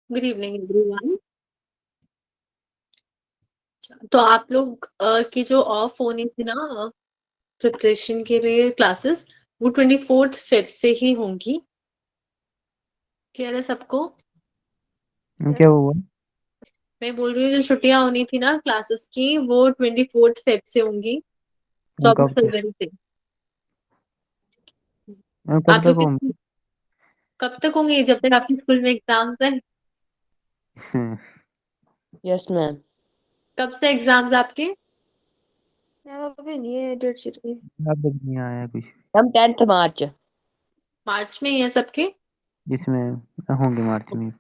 Good evening everyone. तो आप लोग की जो ऑफ होनी थी ना प्रिपरेशन के लिए क्लासेस, वो 24th फेब से ही होंगी। क्लियर है सबको? क्या हुआ? मैं बोल रही हूँ जो छुट्टियां होनी थी ना क्लासेस की, वो 24th फेब से होंगी, 24 कब तक? फरवरी से। कब आप तक लोग के होंगे? कब तक होंगे? जब तक आपके स्कूल में एग्जाम्स है। Yes ma'am. कब से एग्जाम्स आपके? मैम अभी नहीं है डेट शीट की। अब तक नहीं आया कुछ। हम 10th मार्च। मार्च में ही है सबके। इसमें होंगे मार्च में।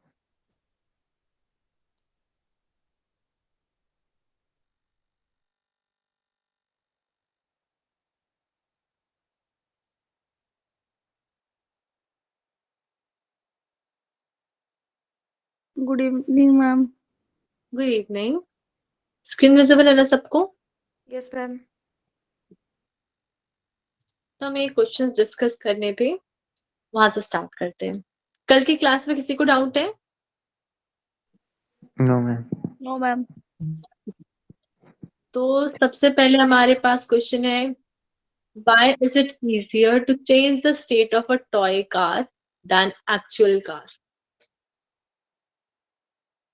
Good evening ma'am. Good evening. Screen visible है ना सबको? Yes ma'am. तो हम ये क्वेश्चन डिस्कस करने थे, वहां से स्टार्ट करते हैं। कल की क्लास में किसी को डाउट है? No ma'am. No ma'am. तो सबसे पहले हमारे पास क्वेश्चन है, why is it easier to change the state of a toy car than actual car?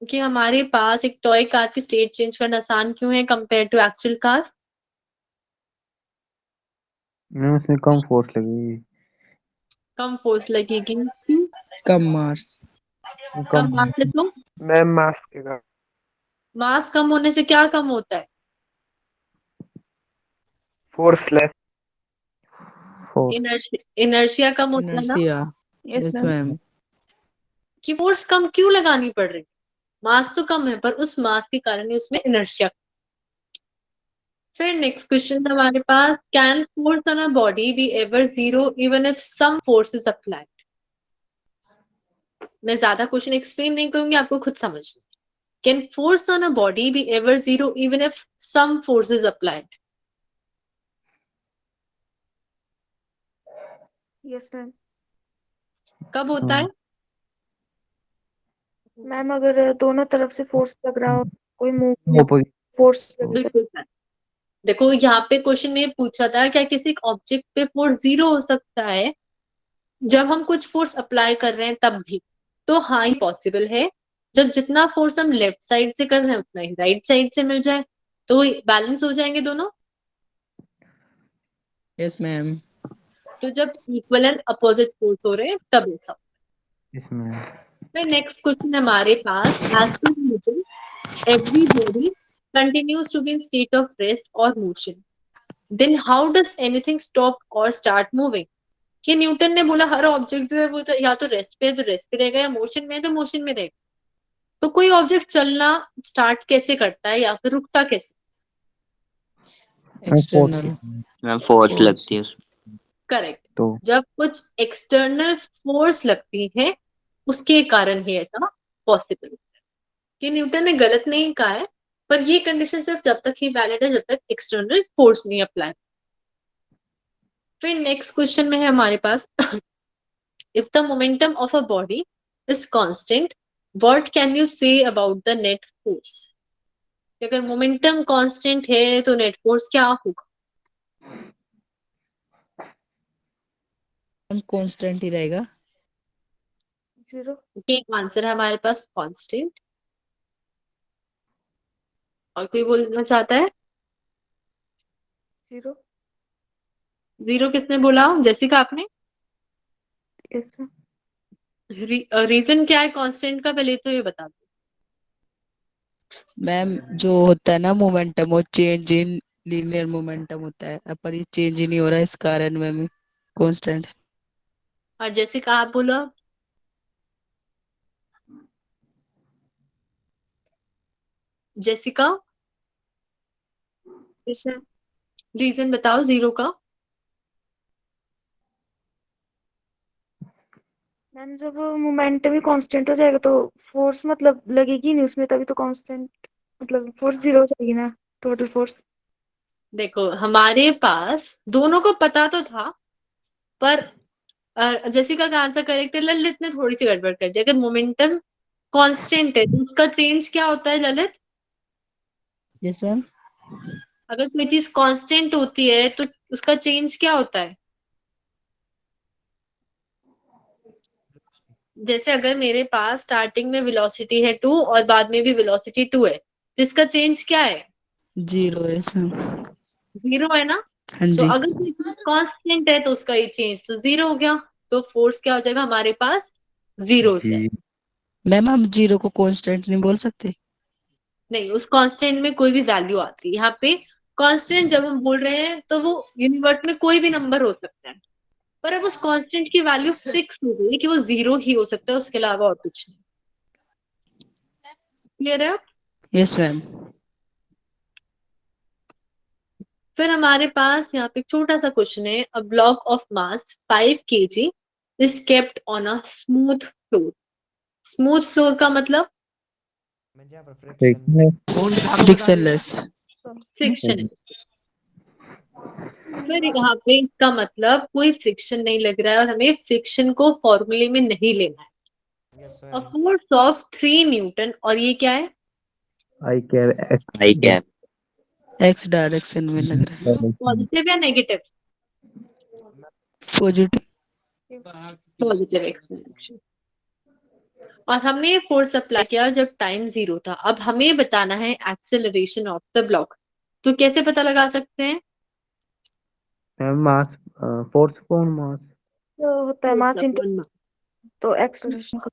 कि हमारे पास एक टॉय कार की स्टेट चेंज करना आसान क्यों है compare to actual car? Ma'am उसमें कम फोर्स लगेगी। कम फोर्स लगेगी। क्यों? कम मार्च। कम मास से तो मैम मास्क के कारण। मास कम होने से क्या कम होता है? फोर्सलेस। फोर्स। इनर्शिया कम होता है ना। Inertia. Yes yes ma'am. Ma'am. कि फोर्स कम क्यों लगानी पड़ रही? मास तो कम है पर उस मास के कारण ही उसमें इनर्शिया। फिर नेक्स्ट क्वेश्चन हमारे पास, can force on a body be ever zero even if some force is applied? मैं ज्यादा क्वेश्चन एक्सप्लेन नहीं करूंगी, आपको खुद समझना। Can force on a body be ever zero even if some force is applied? Yes ma'am. कब होता है? मैम अगर दोनों तरफ से फोर्स लग रहा हो, कोई मूव ओपोजिट। फोर्स लगे तो। बिल्कुल सर। देखो यहाँ पे क्वेश्चन में ये पूछा था, क्या किसी ऑब्जेक्ट पे फोर्स जीरो हो सकता है जब हम कुछ फोर्स अप्लाई कर रहे हैं तब भी? तो हाँ, ही पॉसिबल है। जब जितना फोर्स हम लेफ्ट साइड से कर रहे हैं उतना ही राइट साइड से मिल जाए, तो बैलेंस हो जाएंगे दोनों। Yes ma'am. तो जब इक्वल एंड अपोजिट फोर्स हो रहे हैं तब ऐसा। इसमें फिर नेक्स्ट क्वेश्चन हमारे पास, as per Newton every body continues to be in state of rest or motion, then how does anything stop or start moving? कि न्यूटन ने बोला हर ऑब्जेक्ट जो है वो तो या तो रेस्ट पे है तो रेस्ट पे रहेगा, या मोशन में है तो मोशन में रहेगा। तो कोई ऑब्जेक्ट चलना स्टार्ट कैसे करता है या फिर रुकता कैसे? एक्सटर्नल। Ma'am force force. लगती है उसमें। करेक्ट। तो जब कुछ एक्सटर्नल फोर्स लगती है उसके कारण ही ऐसा पॉसिबल। कि न्यूटन ने गलत नहीं कहा है, पर ये कंडीशन सिर्फ जब तक ही वैलिड है जब तक एक्सटर्नल फोर्स नहीं अप्लाई। फिर नेक्स्ट क्वेश्चन में है हमारे पास, if the momentum of a body is constant, what can you say about the net force? अगर मोमेंटम कांस्टेंट है तो नेट फोर्स क्या होगा? हम कांस्टेंट ही रहेगा। जीरो। ये आंसर है हमारे पास कांस्टेंट। और कोई बोलना चाहता है? जीरो। जीरो किसने बोला? जेसिका आपने? Yes ma'am. रीजन क्या है कांस्टेंट का, पहले तो ये बता दो। मैम जो होता है ना मोमेंटम, वो चेंज इन लीनियर मोमेंटम होता है, पर ये चेंज ही नहीं हो रहा है, इस कारण मैम कांस्टेंट। और जेसिका आप बोलो। Jessica, yes ma'am. रीजन बताओ जीरो का। मैम जब मोमेंटम ही कांस्टेंट हो जाएगा तो फोर्स मतलब लगेगी नहीं उसमें, तभी तो कांस्टेंट मतलब फोर्स जीरो हो जाएगी ना, टोटल फोर्स। देखो हमारे पास दोनों को पता तो था, पर जेसिका का आंसर करेक्ट है, ललित ने थोड़ी सी गड़बड़ कर दी। अगर मोमेंटम कांस्टेंट है तो उसका चेंज क्या होता है ललित? Yes ma'am. अगर कोई चीज कांस्टेंट होती है तो उसका चेंज क्या होता है? जैसे अगर मेरे पास स्टार्टिंग में वेलोसिटी है 2 और बाद में भी वेलोसिटी 2 है तो इसका चेंज क्या है? 0 यस मैम। 0 है ना। हाँ तो जी। अगर कोई चीज कांस्टेंट है तो उसका ये चेंज तो 0 हो गया। तो फोर्स क्या हो जाएगा हमारे पास? 0 हो जी जाएगा। मैम हम 0 को कांस्टेंट नहीं बोल सकते? नहीं, उस कांस्टेंट में कोई भी वैल्यू आती है यहाँ पे। कांस्टेंट जब हम बोल रहे हैं तो वो यूनिवर्स में कोई भी नंबर हो सकता है, पर अब उस कांस्टेंट की वैल्यू फिक्स हो गई कि वो 0 ही हो सकता है, उसके अलावा और कुछ नहीं। क्लियर है? Yes ma'am. फिर हमारे पास यहाँ पे एक छोटा सा क्वेश्चन है। A block of mass 5 kg is kept on a smooth floor. Smooth floor का मतलब म्हणजे यहाँ पर फ्रिक्शन फ्रिक्शनलेस। फ्रिक्शन। फिर यहाँ पे इसका मतलब कोई फ्रिक्शन नहीं लग रहा है और हमें फ्रिक्शन को फॉर्मूले में नहीं लेना है। Yes a sir force of 3 Newton और ये क्या है? आई कैर आई कैन एक्स डायरेक्शन में लग रहा है। पॉजिटिव या negative? Positive. Positive x direction. और हमने ये फोर्स अप्लाई किया जब टाइम 0 था। अब हमें बताना है एक्सेलरेशन ऑफ द ब्लॉक। तो कैसे पता लगा सकते हैं? मास फोर्स अपॉन मास तो होता है मास इंटू फोर्स तो एक्सेलरेशन का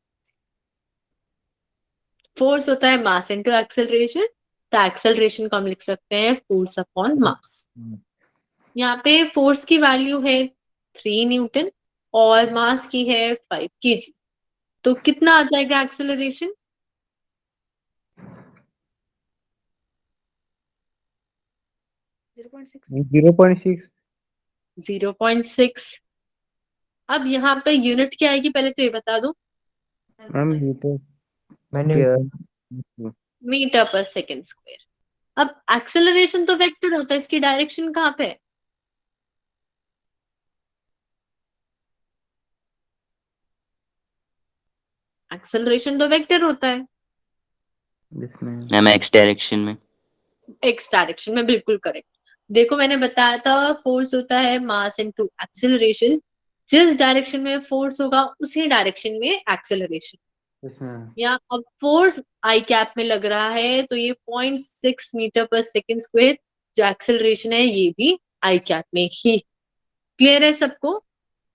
होता है मास इंटू एक्सेलरेशन। तो एक्सेलरेशन को हम लिख सकते हैं फोर्स अपॉन मास। यहाँ पे फोर्स की वैल्यू है 3 न्यूटन और मास की है 5 kg। तो कितना आ जाएगा एक्सेलरेशन? 0.6 0.6 0.6। अब यहाँ पे यूनिट क्या आएगी पहले तो ये बता दो। मैम मीटर मैंने स्क्वायर मीटर पर सेकेंड स्क्वायर। अब एक्सेलरेशन तो वेक्टर होता है, इसकी डायरेक्शन कहाँ पे है? एक्सेलरेशन तो वेक्टर होता है। जिसमें मैम एक्स डायरेक्शन में। एक्स डायरेक्शन में, बिल्कुल करेक्ट। देखो मैंने बताया था फोर्स होता है मास इनटू एक्सेलरेशन। जिस डायरेक्शन में फोर्स होगा उसी डायरेक्शन में एक्सेलरेशन। जिसमें या अब फोर्स आई कैप में लग रहा है तो ये 0.6 मीटर पर सेकेंड स्क्वायर जो एक्सेलरेशन है ये भी आई कैप में ही। क्लियर है सबको?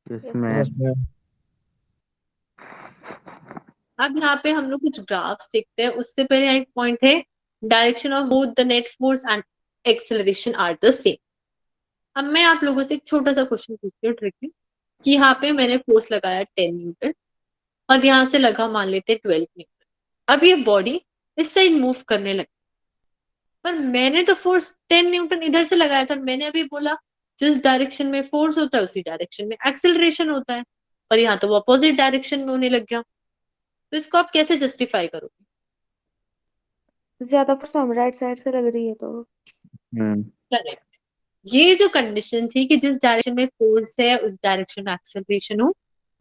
जिसमें यस मैम अब यहाँ पे हम लोग कुछ ग्राफ्स देखते हैं। उससे पहले एक पॉइंट है, direction of both the net force and acceleration are the same. अब मैं आप लोगों से एक छोटा सा क्वेश्चन पूछती हूँ ट्रिकी, कि यहाँ पे मैंने फोर्स लगाया 10 न्यूटन और यहाँ से लगा मान लेते 12 न्यूटन। अब ये बॉडी इस साइड मूव करने लगी, पर मैंने तो फोर्स 10 न्यूटन इधर से लगाया था। मैंने अभी बोला जिस डायरेक्शन में फोर्स होता है उसी डायरेक्शन में एक्सेलरेशन होता है, पर यहाँ तो वो अपोजिट डायरेक्शन में होने लग गया। तो इसको आप कैसे जस्टिफाई करोगे? ज्यादा फोर्स हमें राइट साइड से लग रही है तो करेक्ट। ये जो कंडीशन थी कि जिस डायरेक्शन में फोर्स है उस डायरेक्शन में एक्सेलरेशन हो,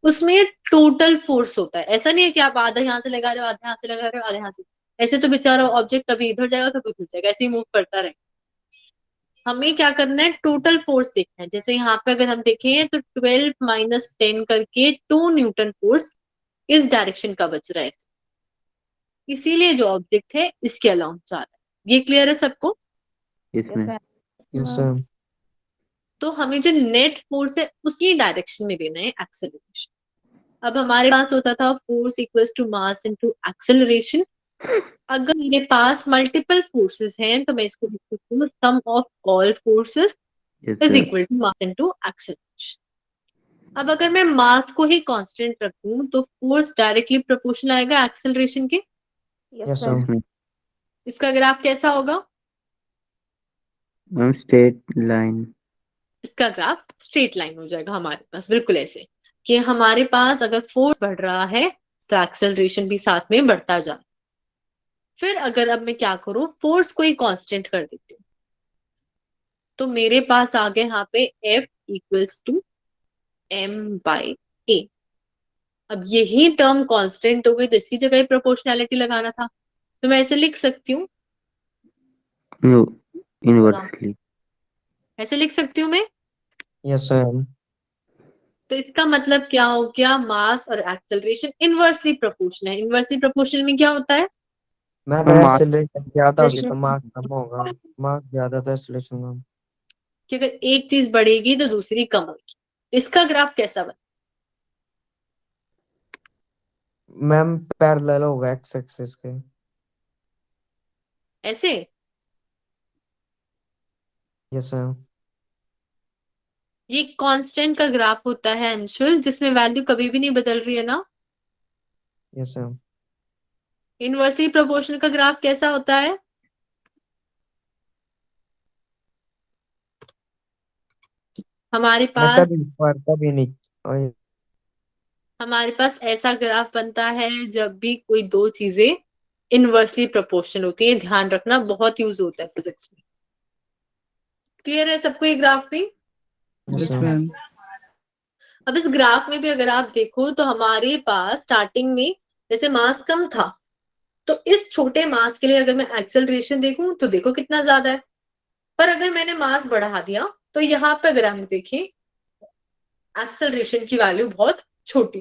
उसमें टोटल फोर्स होता है। ऐसा नहीं है कि आप आधा यहाँ से लगा रहे हो, आधा यहाँ से लगा रहे हो, आधा यहाँ से। ऐसे तो बेचारा ऑब्जेक्ट कभी इधर जाएगा कभी उधर जाएगा, ऐसे ही मूव करता रहे। हमें क्या करना है, टोटल फोर्स देखना है। जैसे यहाँ पे अगर हम देखें तो 12 माइनस 10 करके 2 न्यूटन फोर्स इस डायरेक्शन का बच रहा है, इसीलिए जो ऑब्जेक्ट है इसके अलाउंस जा रहा है। ये क्लियर है सबको? इसमें यस मैम तो हमें जो नेट फोर्स है उसी डायरेक्शन में देना है एक्सेलरेशन। अब हमारे पास होता था force equals to mass into acceleration. अगर मेरे पास मल्टीपल फोर्सेस हैं तो मैं इसको लिख सकती हूँ sum of all forces is equal to mass into acceleration. अब अगर मैं मास को ही कांस्टेंट रखूं तो फोर्स डायरेक्टली प्रोपोर्शनल आएगा एक्सेलरेशन के। यस यस मैम मैम इसका ग्राफ कैसा होगा? मैम स्ट्रेट लाइन इसका ग्राफ स्ट्रेट लाइन हो जाएगा हमारे पास, बिल्कुल ऐसे कि हमारे पास अगर फोर्स बढ़ रहा है तो एक्सेलरेशन भी साथ में बढ़ता जा। फिर अगर अब मैं क्या करूं, फोर्स को ही कांस्टेंट कर देती हूँ तो मेरे पास आ गया यहाँ पे F equals to m by a। अब यही टर्म कांस्टेंट हो गई तो इसकी जगह प्रोपोर्शनैलिटी लगाना था, तो मैं ऐसे लिख सकती हूँ, No, inversely. ऐसे लिख सकती हूँ मैं। Yes, ma'am. तो इसका मतलब क्या हो गया, मास और एक्सेलरेशन इनवर्सली प्रोपोर्शनल है। इनवर्सली प्रोपोर्शनल में क्या होता है, मैं अगर मास एक्सेलरेशन ज्यादा होगी Acceleration. तो मास कम होगा, मास ज्यादा तो एक्सेलरेशन कम। कि अगर एक चीज बढ़ेगी तो दूसरी कम होगी। इसका ग्राफ कैसा बना, मैम पैरेलल होगा एक्स एक्सिस के। ऐसे? Yes ma'am. ये कांस्टेंट का ग्राफ होता है अंशुल, जिसमें वैल्यू कभी भी नहीं बदल रही है ना। Yes ma'am. इनवर्सली प्रोपोर्शनल का ग्राफ कैसा होता है, हमारे मैं पास कभी ऊपर कभी नहीं। और हमारे पास ऐसा ग्राफ बनता है जब भी कोई दो चीजें इनवर्सली प्रोपोर्शनल होती है। ध्यान रखना, बहुत यूज होता है फिजिक्स में। क्लियर है सबको ये ग्राफ भी? Yes yes ma'am. मैम। अब इस ग्राफ में भी अगर आप देखो तो हमारे पास स्टार्टिंग में जैसे मास कम था, तो इस छोटे मास के लिए अगर मैं एक्सेलरेशन देखूं तो देखो कितना ज्यादा है। पर अगर मैंने मास बढ़ा दिया तो यहाँ पे अगर हम देखें एक्सेलरेशन की वैल्यू बहुत छोटी।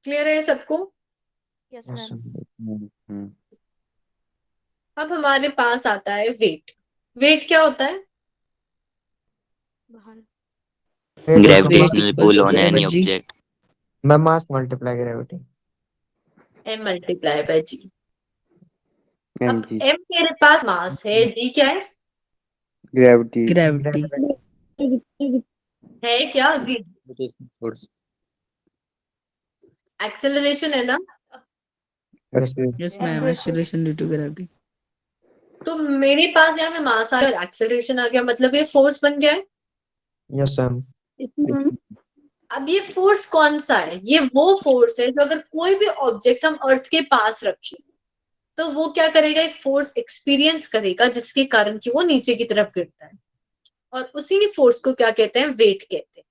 क्लियर है सबको? Yes, yes ma'am. मैम। अब हमारे पास आता है वेट। वेट क्या होता है, बाहर. वेट एक weight Gravitational equals pull to on any gravity. object. मैं mass multiply gravity. M multiply by G. अब mg. एम मेरे पास मास है, जी क्या है, Gravity. ग्रेविटी। है क्या जी, ग्रेविटेशनल फोर्स। एक्सेलरेशन है ना। Yes ma'am. Yes ma'am, Acceleration. Acceleration due to gravity. तो मेरे पास यहाँ पे मास आ गया, एक्सेलरेशन आ गया, मतलब ये फोर्स बन गया है। Yes ma'am. अब ये फोर्स कौन सा है, ये वो फोर्स है जो अगर कोई भी ऑब्जेक्ट हम अर्थ के पास रखें तो वो क्या करेगा, एक फोर्स एक्सपीरियंस करेगा जिसके कारण कि वो नीचे की तरफ गिरता है। और उसी फोर्स को क्या कहते हैं, वेट कहते हैं।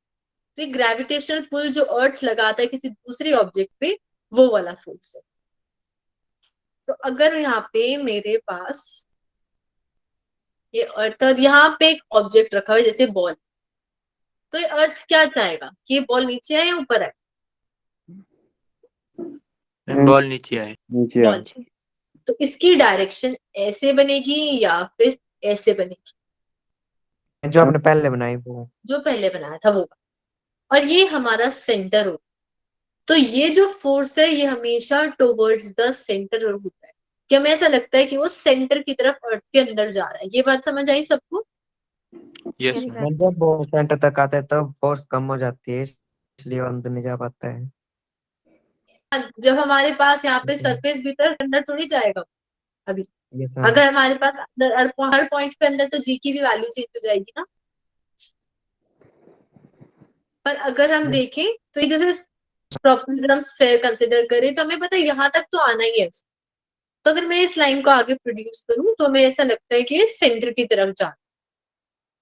तो ये ग्रेविटेशनल पुल जो अर्थ लगाता है किसी दूसरे ऑब्जेक्ट पे, वो वाला फोर्स है। तो अगर यहाँ पे मेरे पास ये अर्थ और यहाँ पे एक ऑब्जेक्ट रखा हुआ है जैसे बॉल, तो ये अर्थ क्या चाहेगा कि ये बॉल नीचे आए या ऊपर आए, बॉल नीचे आए। नीचे बॉल। तो इसकी डायरेक्शन ऐसे बनेगी या फिर ऐसे बनेगी, जो आपने पहले बनाई वो। जो पहले बनाया था वो। और ये हमारा सेंटर होता है। तो ये जो फोर्स है ये हमेशा टुवर्ड्स द सेंटर होता है, कि हमें ऐसा लगता है कि वो सेंटर की तरफ अर्थ के अंदर जा रहा है। ये बात समझ आई सबको? Yes Yes, ma'am. जब वो सेंटर तक आता है तब फोर्स कम हो जाती है, इसलिए वो अंदर नहीं जा पाता है। जब हमारे पास यहाँ पे सरफेस भीतर अंदर थोड़ी जाएगा अभी। Yes ma'am. अगर हमारे पास अंदर हर पॉइंट पे अंदर, तो जी की भी वैल्यू चेंज हो जाएगी ना। पर अगर हम देखें तो ये जैसे प्रॉपर अगर हम स्फेयर कंसिडर करें तो हमें पता है यहाँ तक तो आना ही है। तो अगर मैं इस लाइन को आगे प्रोड्यूस करूं तो हमें ऐसा लगता है कि ये सेंटर की तरफ जा रहा है।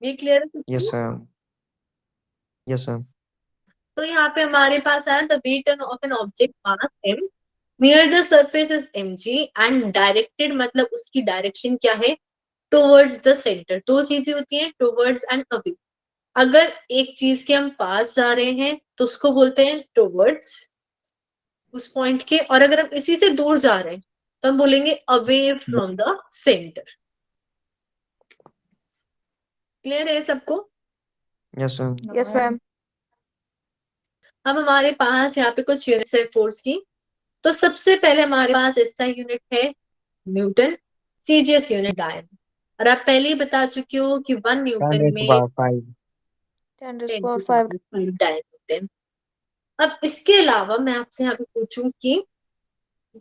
ये क्लियर है यस सबको? मैम। Yes ma'am. तो यहाँ पे हमारे पास है the weight of an object mass m near the surface is mg and directed, मतलब उसकी डायरेक्शन क्या है, टुवर्ड्स द सेंटर। दो चीजें होती हैं, टुवर्ड्स एंड अवे। अगर एक चीज के हम पास जा रहे हैं तो उसको बोलते हैं टुवर्ड्स उस पॉइंट के, और अगर हम इसी से दूर जा रहे हैं तो हम बोलेंगे away from the centre. Clear है सबको? Yes ma'am. Yes, ma'am. अब हमारे पास यहाँ पे कुछ यूनिट्स है फोर्स की। तो सबसे पहले हमारे पास इसका यूनिट है न्यूटन, सीजीएस यूनिट डायन। और आप पहले ही बता चुके हो कि 1 न्यूटन में 5। 10 raised 10 to to power 5. Power 5 dyne होते हैं। अब इसके अलावा मैं आपसे यहाँ पे पूछूं कि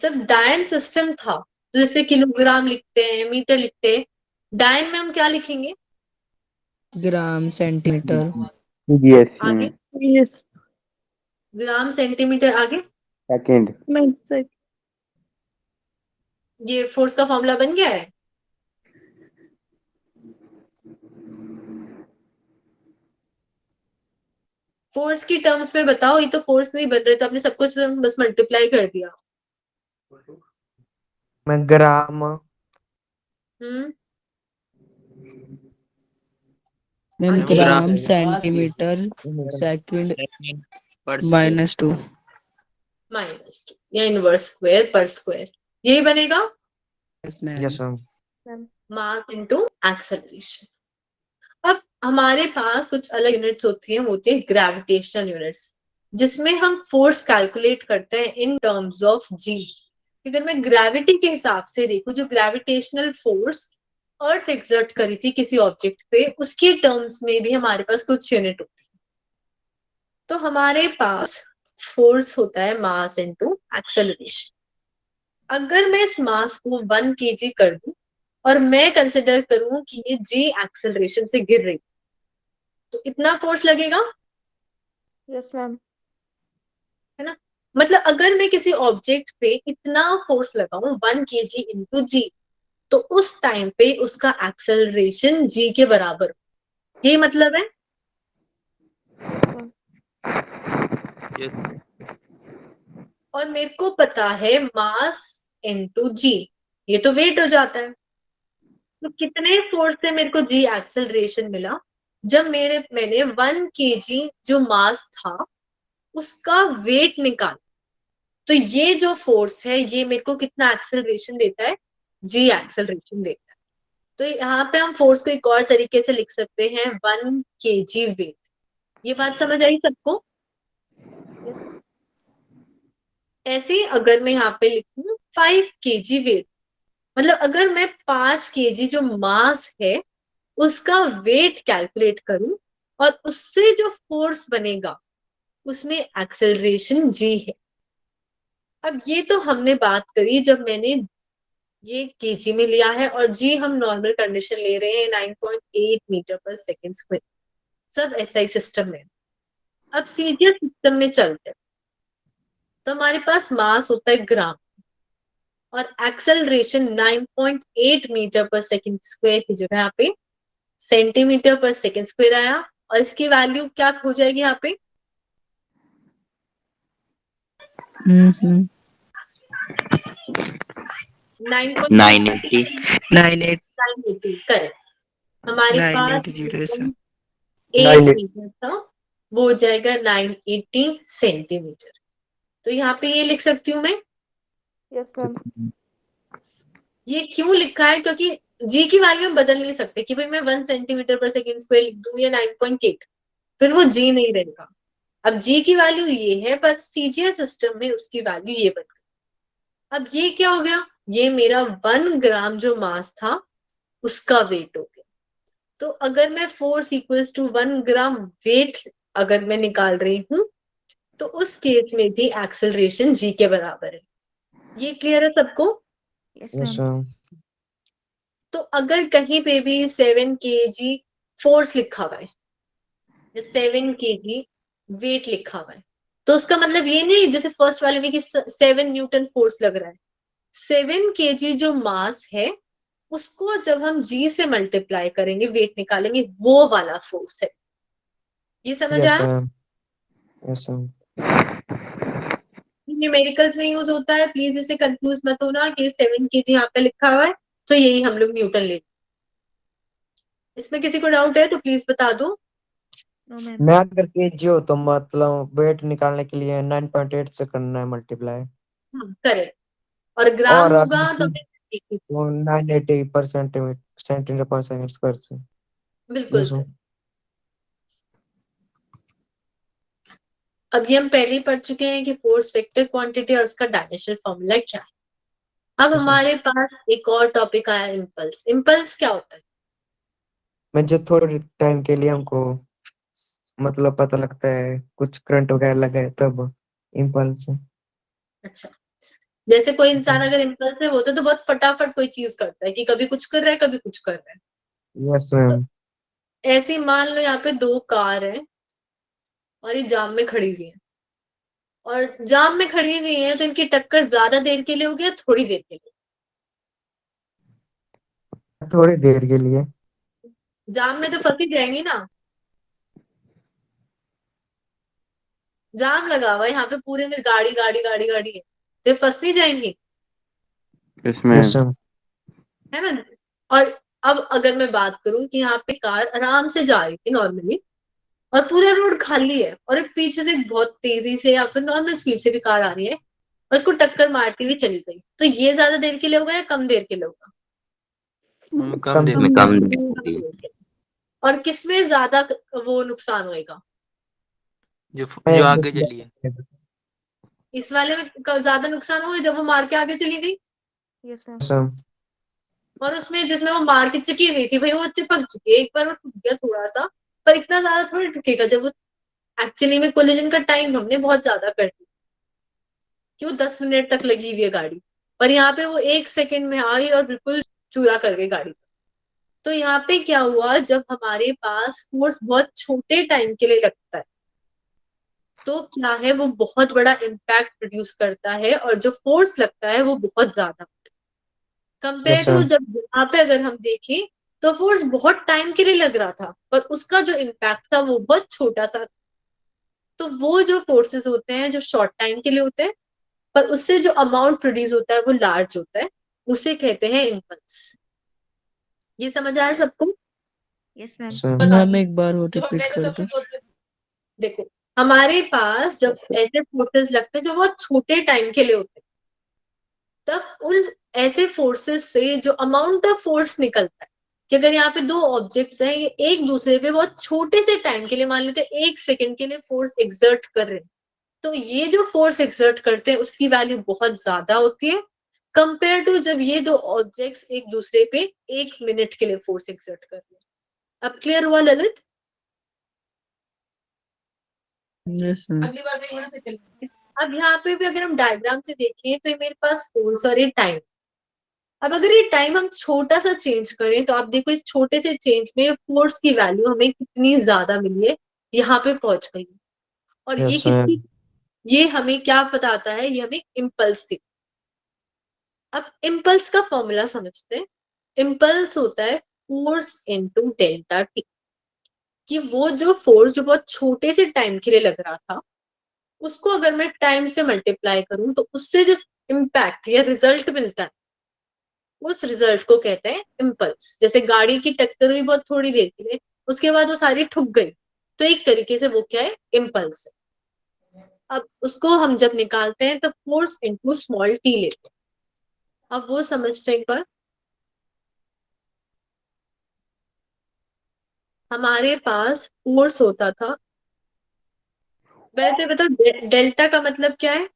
जब डायन सिस्टम था, तो जैसे किलोग्राम लिखते हैं, मीटर लिखते हैं, डायन में हम क्या लिखेंगे, ग्राम, सेंटीमीटर। Yes. आगे Yes. ग्राम सेंटीमीटर, आगे Second. ये फोर्स का फॉर्मूला बन गया है। फोर्स की टर्म्स में बताओ, ये तो फोर्स नहीं बन रहे, तो आपने सब कुछ बस मल्टीप्लाई कर दिया। मैं ग्राम हम्म मैम आगे ग्राम सेंटीमीटर सेकंड -2 -2 या इनवर्स स्क्वायर पर स्क्वायर, यही बनेगा yes ma'am. Yes ma'am. Ma'am मास इनटू एक्सेलरेशन। अब हमारे पास कुछ अलग यूनिट्स होती हैं ग्रेविटेशनल यूनिट्स, जिसमें हम फोर्स कैलकुलेट करते हैं इन टर्म्स ऑफ जी। अगर मैं ग्रेविटी के हिसाब से देखूं, जो ग्रेविटेशनल फोर्स अर्थ एक्सर्ट करी थी किसी ऑब्जेक्ट पे, उसके टर्म्स में भी हमारे पास कुछ यूनिट होती है। तो हमारे पास फोर्स होता है मास इनटू एक्सेलरेशन। अगर मैं इस मास को 1 kg कर दूं और मैं कंसिडर करूं कि ये जी एक्सेलरेशन से गिर रही, तो इतना फोर्स लगेगा, यस मैम। है ना। मतलब अगर मैं किसी ऑब्जेक्ट पे इतना फोर्स लगाऊं 1 kg इंटू जी, तो उस टाइम पे उसका एक्सेलरेशन जी के बराबर हो। ये मतलब है। Yes ma'am. और मेरे को पता है मास इनटू जी, ये तो वेट हो जाता है। तो कितने फोर्स से मेरे को जी एक्सेलरेशन मिला, जब मैंने 1 kg जो मास था उसका वेट निकाला, तो ये जो फोर्स है ये मेरे को कितना एक्सेलरेशन देता है, जी एक्सेलरेशन देता है। तो यहाँ पे हम फोर्स को एक और तरीके से लिख सकते हैं 1 kg वेट। ये बात समझ आई सबको। यस ऐसे ही अगर मैं यहाँ पे लिखूं 5 kg वेट, मतलब अगर मैं 5 kg जो मास है उसका वेट कैलकुलेट करूं और उससे जो फोर्स बनेगा उसमें एक्सेलरेशन जी है। अब ये तो हमने बात करी जब मैंने ये केजी में लिया है, और जी हम नॉर्मल कंडीशन ले रहे हैं 9.8 मीटर पर सेकेंड स्क्वायर, सब एसआई सिस्टम में। अब सीजीएस सिस्टम में चलते हैं, तो हमारे पास मास होता है ग्राम, और एक्सेलरेशन 9.8 मीटर पर सेकेंड स्क्वायर की जगह यहाँ पे सेंटीमीटर पर सेकेंड स्क्वायर आया, और इसकी वैल्यू क्या हो जाएगी यहाँ पे, 980 980 करेक्ट। हमारे पास 980 सर। 8 9 मीटर था, वो हो जाएगा 980 सेंटीमीटर। तो यहाँ पे ये लिख सकती हूँ मैं। Yes ma'am. ये क्यों लिखा है, क्योंकि जी की वैल्यू हम बदल नहीं सकते कि भाई मैं 1 सेंटीमीटर पर सेकेंड स्क्वायर लिख दूं या 9.8, फिर वो जी नहीं रहेगा। अब जी की वैल्यू ये है, पर सीजीएस सिस्टम में उसकी वैल्यू ये बन गई। अब ये क्या हो गया, ये मेरा 1 ग्राम जो मास था उसका वेट हो गया। तो अगर मैं force equals to 1 gram weight अगर मैं निकाल रही हूं, तो उस केस में भी एक्सेलरेशन जी के बराबर है। ये क्लियर है सबको। Yes yes ma'am. मैम। तो अगर कहीं पे भी 7 kg फोर्स लिखा हुआ है या 7 kg वेट लिखा हुआ है, तो उसका मतलब ये नहीं जैसे फर्स्ट वाले में कि 7 न्यूटन फोर्स लग रहा है। 7 kg जो मास है उसको जब हम जी से मल्टीप्लाई करेंगे, वेट निकालेंगे, वो वाला फोर्स है। ये समझ यस आया। मैम। Yes ma'am. न्यूमेरिकल्स में यूज होता है, प्लीज इसे कंफ्यूज मत होना कि 7 kg यहाँ पे लिखा हुआ है तो यही हम लोग न्यूटन ले। इसमें किसी को डाउट है तो प्लीज बता दो। No ma'am. मैं अगर केजी हो तो मतलब वेट निकालने के लिए 9.8 से करना है मल्टीप्लाई। करेक्ट। और ग्राम और होगा अगर तो वो 980 पर सेंटीमीटर सेंटीमीटर पर सेकंड स्क्वायर से। बिल्कुल यस सही। मैम। अब ये हम पहले ही पढ़ चुके हैं कि फोर्स वेक्टर क्वांटिटी और उसका डायमेंशनल फॉर्मूला क्या है। अब यस मैम। हमारे पास एक और टॉपिक आया, इम्पल्स। इम्पल्स क्या होता है। मैं जो थोड़े टाइम के लिए हमको मतलब पता लगता है कुछ करंट वगैरह लगा है तब इम्पल्स। अच्छा, जैसे कोई इंसान अगर इम्पल्सिव होता है तो बहुत फटाफट कोई चीज करता है, कि कभी कुछ कर रहा है कभी कुछ कर रहा है। Yes ma'am. ऐसे ही मान लो यहाँ पे दो कार है और ये जाम में खड़ी हुई है, और जाम में खड़ी हुई है तो इनकी टक्कर ज्यादा देर के लिए होगी या थोड़ी देर के लिए। थोड़ी देर के लिए। जाम में तो फंसी जाएंगी ना। जाम लगा हुआ है यहाँ पे, पूरे में गाड़ी गाड़ी गाड़ी गाड़ी है, तो ये फंस नहीं जाएंगी, इसमें यस मैम। है ना। और अब अगर मैं बात करूं कि यहाँ पे कार आराम से जा रही थी नॉर्मली, और पूरा रोड खाली है, और एक पीछे से बहुत तेजी से या फिर नॉर्मल स्पीड से भी कार आ रही है, और इसको टक्कर मारती हुई चली गई, तो ये ज्यादा देर के लिए होगा या कम देर के लिए होगा? कम देर में के कम लिए। कम देर के लिए। और किसमें ज्यादा वो नुकसान होएगा? जो आगे चली है। इस वाले में ज्यादा नुकसान होगा जब वो मार के आगे चली गई, यस मैम। Yes ma'am. और उसमें जिसमें वो मार के चिपकी हुई थी भाई, वो चिपक चुकी है, एक बार वो टूट गया थोड़ा सा, पर इतना ज्यादा थोड़ी टूटेगा, जब वो एक्चुअली में कोलिजन का टाइम हमने बहुत ज्यादा कर दिया, कि वो 10 मिनट तक लगी हुई है गाड़ी, पर यहाँ पे वो 1 सेकंड में आई और बिल्कुल चूरा कर गई गाड़ी। तो यहाँ पे क्या हुआ, जब हमारे पास फोर्स बहुत छोटे टाइम के लिए लगता है, तो क्या है, वो बहुत बड़ा इम्पैक्ट प्रोड्यूस करता है, और जो फोर्स लगता है वो बहुत ज्यादा, कंपेयर यस टू मैम। जब यहाँ पे अगर हम देखें तो फोर्स बहुत टाइम के लिए लग रहा था, पर उसका जो इम्पैक्ट था वो बहुत छोटा सा था। तो वो जो फोर्सेस होते हैं जो शॉर्ट टाइम के लिए होते हैं, पर उससे जो अमाउंट प्रोड्यूस होता है वो लार्ज होता है, उसे कहते हैं इम्पल्स। ये समझ आया सबको? Yes ma'am. Yes ma'am. Ma'am एक बार वो रिपीट कर दो। देखो, हमारे पास जब ऐसे फोर्सेस लगते हैं जो बहुत छोटे टाइम के लिए होते हैं, तब उन ऐसे फोर्सेस से जो अमाउंट ऑफ फोर्स निकलता है, कि अगर यहाँ पे दो ऑब्जेक्ट्स हैं, ये एक दूसरे पे बहुत छोटे से टाइम के लिए, मान लेते हैं 1 सेकंड के लिए फोर्स एक्सर्ट कर रहे हैं, तो ये जो फोर्स एक्सर्ट करते हैं उसकी वैल्यू बहुत ज्यादा होती है, कंपेयर टू जब ये दो ऑब्जेक्ट्स एक दूसरे पे 1 मिनट के लिए फोर्स एक्सर्ट कर रहे हैं। अब क्लियर हुआ ललित? Yes ma'am. अब यहाँ पे भी अगर हम डायग्राम से देखें तो ये मेरे पास फोर्स और ये टाइम। अब अगर ये टाइम हम छोटा सा चेंज करें, तो आप देखो इस छोटे से चेंज में फोर्स की वैल्यू हमें कितनी ज्यादा मिली है, यहाँ पे पहुंच गई। और ये यस किसकी, मैम। ये हमें क्या बताता है, ये हमें इम्पल्स थी। अब इम्पल्स का फॉर्मूला समझते हैं। इम्पल्स होता है फोर्स इनटू डेल्टा टी, कि वो जो फोर्स जो बहुत छोटे से टाइम के लिए लग रहा था, उसको अगर मैं टाइम से मल्टीप्लाई करूं, तो उससे जो इम्पैक्ट या रिजल्ट मिलता है, उस रिजल्ट को कहते हैं इम्पल्स। जैसे गाड़ी की टक्कर हुई बहुत थोड़ी देर के लिए, उसके बाद वो सारी ठुक गई, तो एक तरीके से वो क्या है, इम्पल्स है। अब उसको हम जब निकालते हैं तो फोर्स इनटू स्मॉल टी लेते हैं। अब वो समझते हैं एक बार। हमारे पास फोर्स होता था, पहले तो बताओ डेल्टा का मतलब क्या है?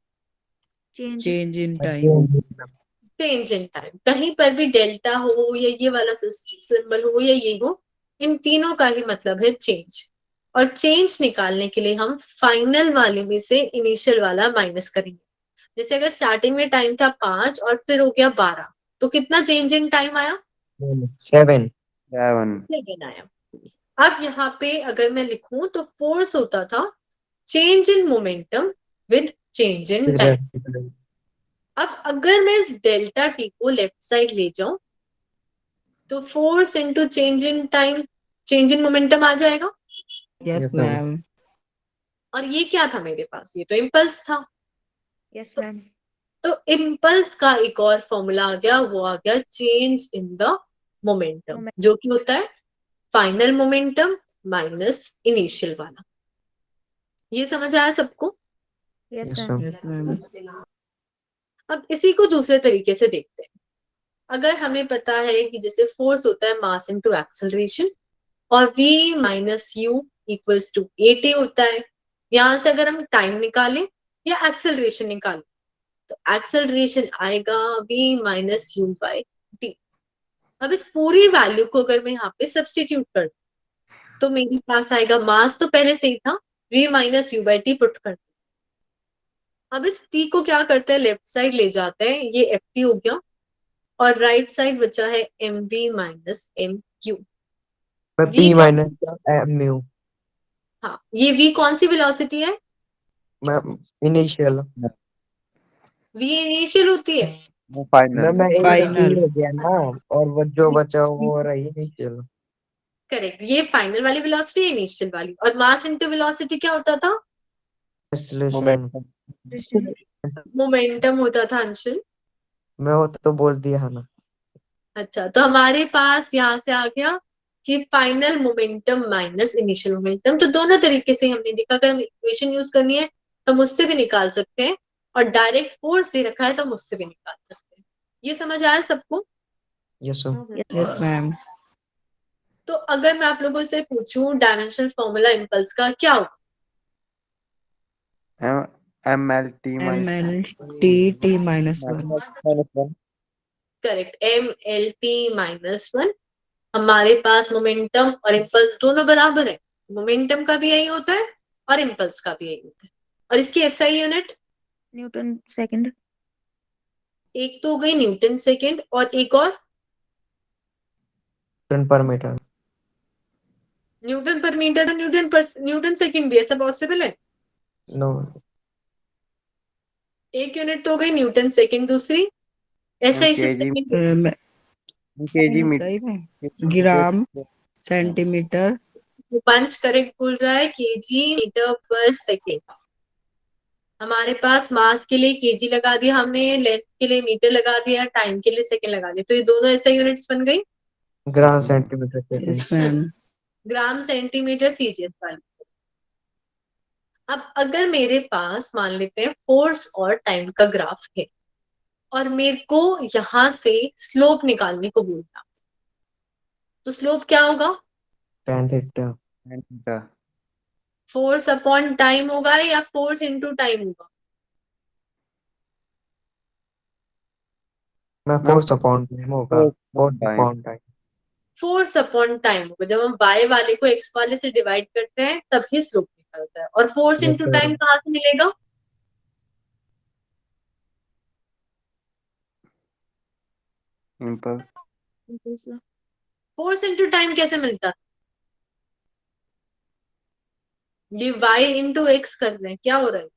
Change. Change in time. Change in time. कहीं पर भी डेल्टा हो या ये वाला सिंबल हो या ये हो, इन तीनों का ही मतलब है चेंज। और चेंज निकालने के लिए हम फाइनल वाले में से इनिशियल वाला माइनस करेंगे। जैसे अगर स्टार्टिंग में टाइम था 5 और फिर हो गया 12, तो कितना चेंज इन टाइम आया? 7। 7 सेकेंड आया। अब यहाँ पे अगर मैं लिखूं तो फोर्स होता था change in momentum with change in time. अब अगर मैं इस डेल्टा टी को लेफ्ट साइड ले जाऊं, तो force into change in time, change in momentum आ जाएगा। Yes Yes, ma'am. मैम। और ये क्या था मेरे पास, ये तो इम्पल्स था। Yes ma'am. तो इम्पल्स का एक और फॉर्मूला आ गया, वो आ गया चेंज इन द मोमेंटम, जो कि होता है फाइनल मोमेंटम माइनस इनिशियल वाला। ये समझ आया सबको? Yes Yes, ma'am. ma'am. Yes ma'am. अब इसी को दूसरे तरीके से देखते हैं। अगर हमें पता है कि जैसे फोर्स होता है मास इनटू एक्सेलरेशन, और v minus u equals to at होता है। यहां से अगर हम टाइम निकालें या एक्सेलरेशन निकालें, तो एक्सेलरेशन आएगा v minus you by T. अब इस पूरी वैल्यू को अगर मैं यहाँ पे सब्स्टिट्यूट कर दूं, तो मेरे पास आएगा, मास तो पहले से ही था, v minus you by T put कर दूं। अब इस t को क्या करते हैं, लेफ्ट साइड ले जाते हैं, ये एफ टी हो गया, और राइट साइड बचा है M V minus M Q. But V P कौन, minus mu. हाँ ये v कौन सी वेलोसिटी है? Ma'am initial. v इनिशियल होती है। वो फाइनल। मैं एक तो P फाइनल। हो गया ना, और वो जो बचा वो रही इनिशियल। करेक्ट, ये फाइनल वाली वेलोसिटी है, इनिशियल वाली। और मास इनटू वेलोसिटी क्या होता था? एक्सेलरेशन। मोमेंटम होता था अंशुल। मैं वो तो बोल दिया है ना। अच्छा, तो हमारे पास यहाँ से आ गया कि final momentum minus initial momentum. तो दोनों तरीके से हमने देखा, अगर हम इक्वेशन यूज करनी है तो हम उससे भी निकाल सकते हैं, और डायरेक्ट फोर्स दे रखा है तो हम उससे भी निकाल सकते हैं। ये समझ आया सबको? Yes yes ma'am. तो अगर मैं आप लोगों से पूछूं डायमेंशनल फॉर्मूला इम्पल्स का क्या होगा? MLT M L T T minus one. Correct, MLT-1। हमारे पास मोमेंटम और इम्पल्स दोनों बराबर है। मोमेंटम का भी यही होता है और इम्पल्स का भी यही होता है। और इसकी एसआई यूनिट न्यूटन सेकंड। एक तो हो गई न्यूटन सेकंड, और एक और न्यूटन पर मीटर। न्यूटन पर मीटर, न्यूटन सेकंड भी, ऐसा पॉसिबल है? नो। एक यूनिट तो हो गई न्यूटन सेकंड, दूसरी ऐसे kg सिस्टम kg सही में ग्राम सेंटीमीटर। पंच करेक्ट बोल रहा है, केजी मीटर पर सेकेंड। हमारे पास मास के लिए केजी लगा दिया हमने, लेंथ के लिए मीटर लगा दिया, टाइम के लिए सेकंड लगा दिया, तो ये दोनों ऐसे यूनिट्स बन गई। Gram centimetre yes second. Ma'am. Gram centimetre CGS वाली। अब अगर मेरे पास मान लेते हैं फोर्स और टाइम का ग्राफ है, और मेरे को यहां से स्लोप निकालने को बोलता, तो स्लोप क्या होगा? tan theta. Force upon time होगा या फोर्स इंटू टाइम होगा? मैं फोर्स अपॉन टाइम होगा। Force upon time. Force upon time होगा। जब हम बाय वाले को एक्स वाले से डिवाइड करते हैं तभी स्लोप निकलता है। और force yes into sir. Time कहाँ से मिलेगा? इम्पल्स। फोर्स इंटू टाइम कैसे मिलता? ये वाई इंटू एक्स कर रहे हैं, क्या हो रहा है?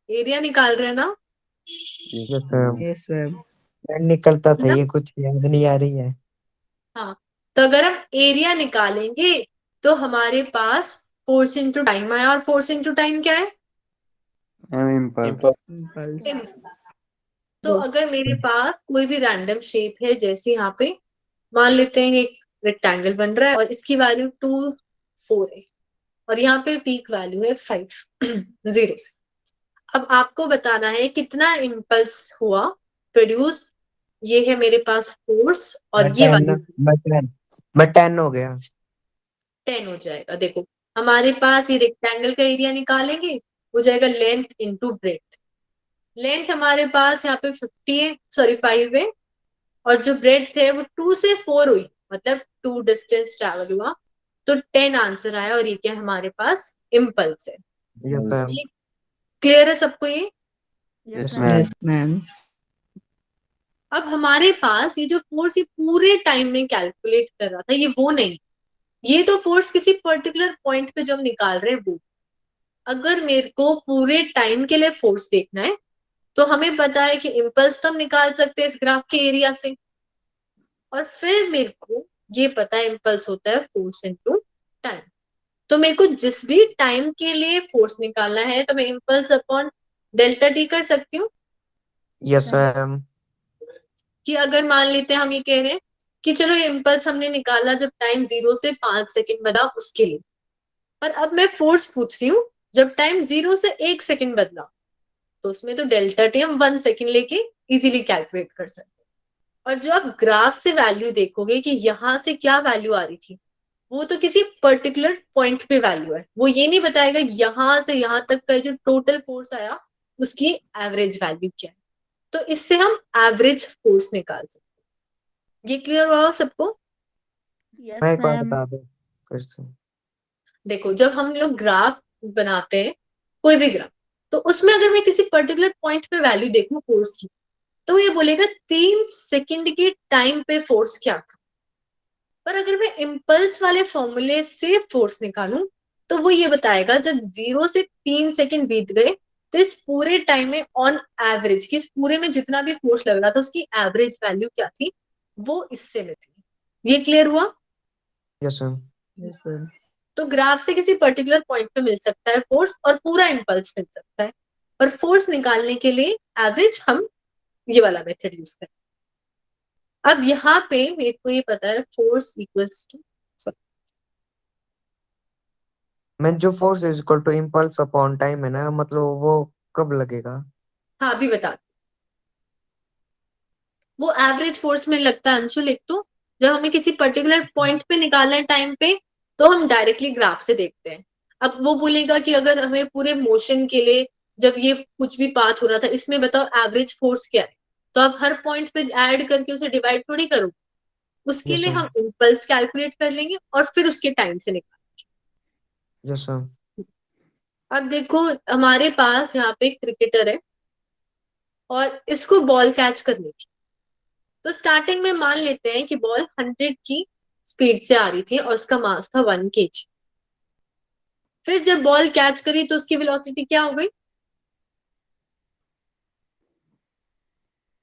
एरिया निकाल रहे हैं ना? Yes sir. Yes ma'am. निकलता था, ना? ये कुछ याद नहीं आ रही है। हाँ, तो अगर हम एरिया निकालेंगे तो हमारे पास फोर्स इंटू टाइम आया, और फोर्स इंटू टाइम क्या है? इम्पल्स। इम्पल्स। तो अगर मेरे पास कोई भी रैंडम शेप है, जैसे यहाँ पे मान लेते हैं एक रेक्टेंगल बन रहा है और इसकी वैल्यू 2, 4 है, और यहाँ पे पीक वैल्यू है 5 0 से। अब आपको बताना है कितना इम्पल्स हुआ प्रोड्यूस। ये है मेरे पास फोर्स, मैं और ये 10 वाली मैं 10 हो गया। 10 हो जाएगा। देखो, हमारे पास ये रेक्टेंगल का एरिया निकालेंगे, हो जाएगा लेंथ इंटू ब्रेथ। लेंथ हमारे पास यहाँ पे 50 है, सॉरी 5 है, और जो ब्रेथ है वो 2 से 4 हुई, मतलब 2 डिस्टेंस ट्रेवल हुआ, तो 10 आंसर आया। और ये क्या है हमारे पास? इम्पल्स है। Yes sir. क्लियर है सबको ये? Yes yes ma'am. अब हमारे पास ये जो फोर्स ये पूरे टाइम में कैलकुलेट कर रहा था, ये वो नहीं, ये तो फोर्स किसी पर्टिकुलर पॉइंट पे जो हम निकाल रहे हैं वो। अगर मेरे को पूरे टाइम के लिए फोर्स देखना है तो हमें पता है कि इम्पल्स तो हम निकाल सकते हैं इस ग्राफ के एरिया से, और फिर मेरे को ये पता है इम्पल्स होता है फोर्स इनटू टाइम। तो मेरे को जिस भी टाइम के लिए फोर्स निकालना है तो मैं इम्पल्स अपॉन डेल्टा टी कर सकती हूँ। Yes ma'am. कि अगर मान लेते हैं हम ये कह रहे हैं कि चलो ये इम्पल्स हमने निकाला जब टाइम 0 से 5 सेकंड बना उसके लिए, पर अब मैं फोर्स पूछ रही हूँ जब टाइम 0 से 1 सेकंड बदला, तो उसमें तो डेल्टा टी हम 1 सेकंड लेके इजीली कैलकुलेट कर सकते हैं। और जो आप ग्राफ से वैल्यू देखोगे कि यहाँ से क्या वैल्यू आ रही थी, वो तो किसी पर्टिकुलर पॉइंट पे वैल्यू है, वो ये नहीं बताएगा यहाँ से यहाँ तक का जो टोटल फोर्स आया उसकी एवरेज वैल्यू क्या है। तो इससे हम एवरेज फोर्स निकाल सकते हैं। ये क्लियर हुआ सबको? मैं एक बार बता दो फिर से। देखो, जब हम लोग ग्राफ बनाते हैं, कोई भी ग्राफ, तो उसमें अगर मैं किसी पर्टिकुलर पॉइंट पे वैल्यू देखूं फोर्स की, तो ये बोलेगा 3 सेकंड के टाइम पे फोर्स क्या था। पर अगर मैं इम्पल्स वाले फॉर्मूले से फोर्स निकालूं तो वो ये बताएगा जब 0 से 3 सेकंड बीत गए तो इस पूरे टाइम में ऑन एवरेज, कि इस पूरे में जितना भी फोर्स लग रहा था उसकी एवरेज वैल्यू क्या थी, वो इससे मिलती है। ये क्लियर हुआ? Yes ma'am. Yes sir. तो ग्राफ से किसी पर्टिकुलर पॉइंट पे मिल सकता है फोर्स और पूरा इम्पल्स मिल सकता है, और फोर्स निकालने के लिए एवरेज हम ये वाला मेथड यूज करें। अब यहाँ पे मेरे को ये पता है फोर्स इक्वल्स टू, मैं जो force is equal to impulse upon time है ना, मतलब वो कब लगेगा? हाँ अभी बता, वो एवरेज फोर्स में लगता है अंशुल। एक तो जब हमें किसी पर्टिकुलर पॉइंट पे निकालना है टाइम पे, तो हम डायरेक्टली ग्राफ से देखते हैं। अब वो बोलेगा कि अगर हमें पूरे मोशन के लिए, जब ये कुछ भी पाथ हो रहा था, इसमें बताओ एवरेज फोर्स क्या है, तो आप हर पॉइंट पे ऐड करके उसे डिवाइड थोड़ी करो। उसके यस लिए मैम। हम इम्पल्स कैलकुलेट कर लेंगे और फिर उसके टाइम से निकाल। Yes ma'am. अब देखो हमारे पास यहाँ पे एक क्रिकेटर है और इसको बॉल कैच करनी थी। तो स्टार्टिंग में मान लेते हैं कि बॉल 100 की स्पीड से आ रही थी और उसका मास था 1 kg। फिर जब बॉल कैच करी तो उसकी वेलोसिटी क्या हो गई?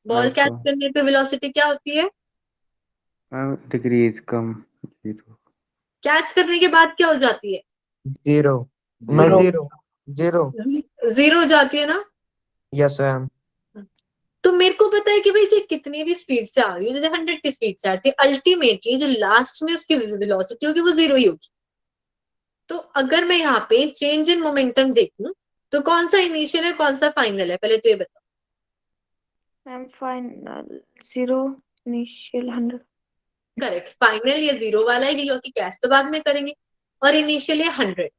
बॉल कैच करने पे वेलोसिटी क्या होती है? डिक्रीज कम 0। कैच करने के बाद क्या हो जाती है? जीरो। मैं जीरो। जीरो। जीरो हो जाती है ना। Yes ma'am. तो मेरे को पता है कि भाई जी कितनी भी स्पीड से आ रही है, जैसे 100 की स्पीड से आ रही थी, अल्टीमेटली जो लास्ट में उसकी वेलोसिटी होगी वो जीरो ही होगी। तो अगर मैं यहाँ पे चेंज इन मोमेंटम देखूं, तो कौन सा इनिशियल है कौन सा फाइनल है, पहले तो ये बताओ। Ma'am final 0, initial 100। Correct, final ये जीरो वाला है क्योंकि कैश तो बाद में करेंगे, और इनिशियल ये 100।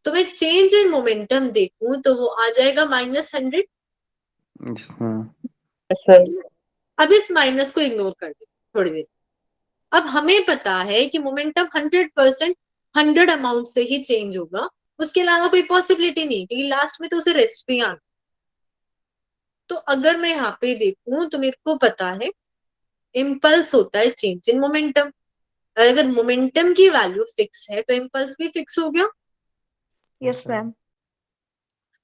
तो मैं चेंज इन मोमेंटम देखूं तो वो आ जाएगा -100। अब इस माइनस को इग्नोर कर दे थोड़ी देर। अब हमें पता है कि मोमेंटम 100% 100 अमाउंट से ही चेंज होगा, उसके अलावा कोई पॉसिबिलिटी नहीं, क्योंकि लास्ट में तो उसे रेस्ट भी आना। तो अगर मैं यहाँ पे देखूं तो मेरे को पता है इम्पल्स होता है चेंज इन मोमेंटम। अगर मोमेंटम की वैल्यू फिक्स है तो इम्पल्स भी फिक्स हो गया, यस मैम।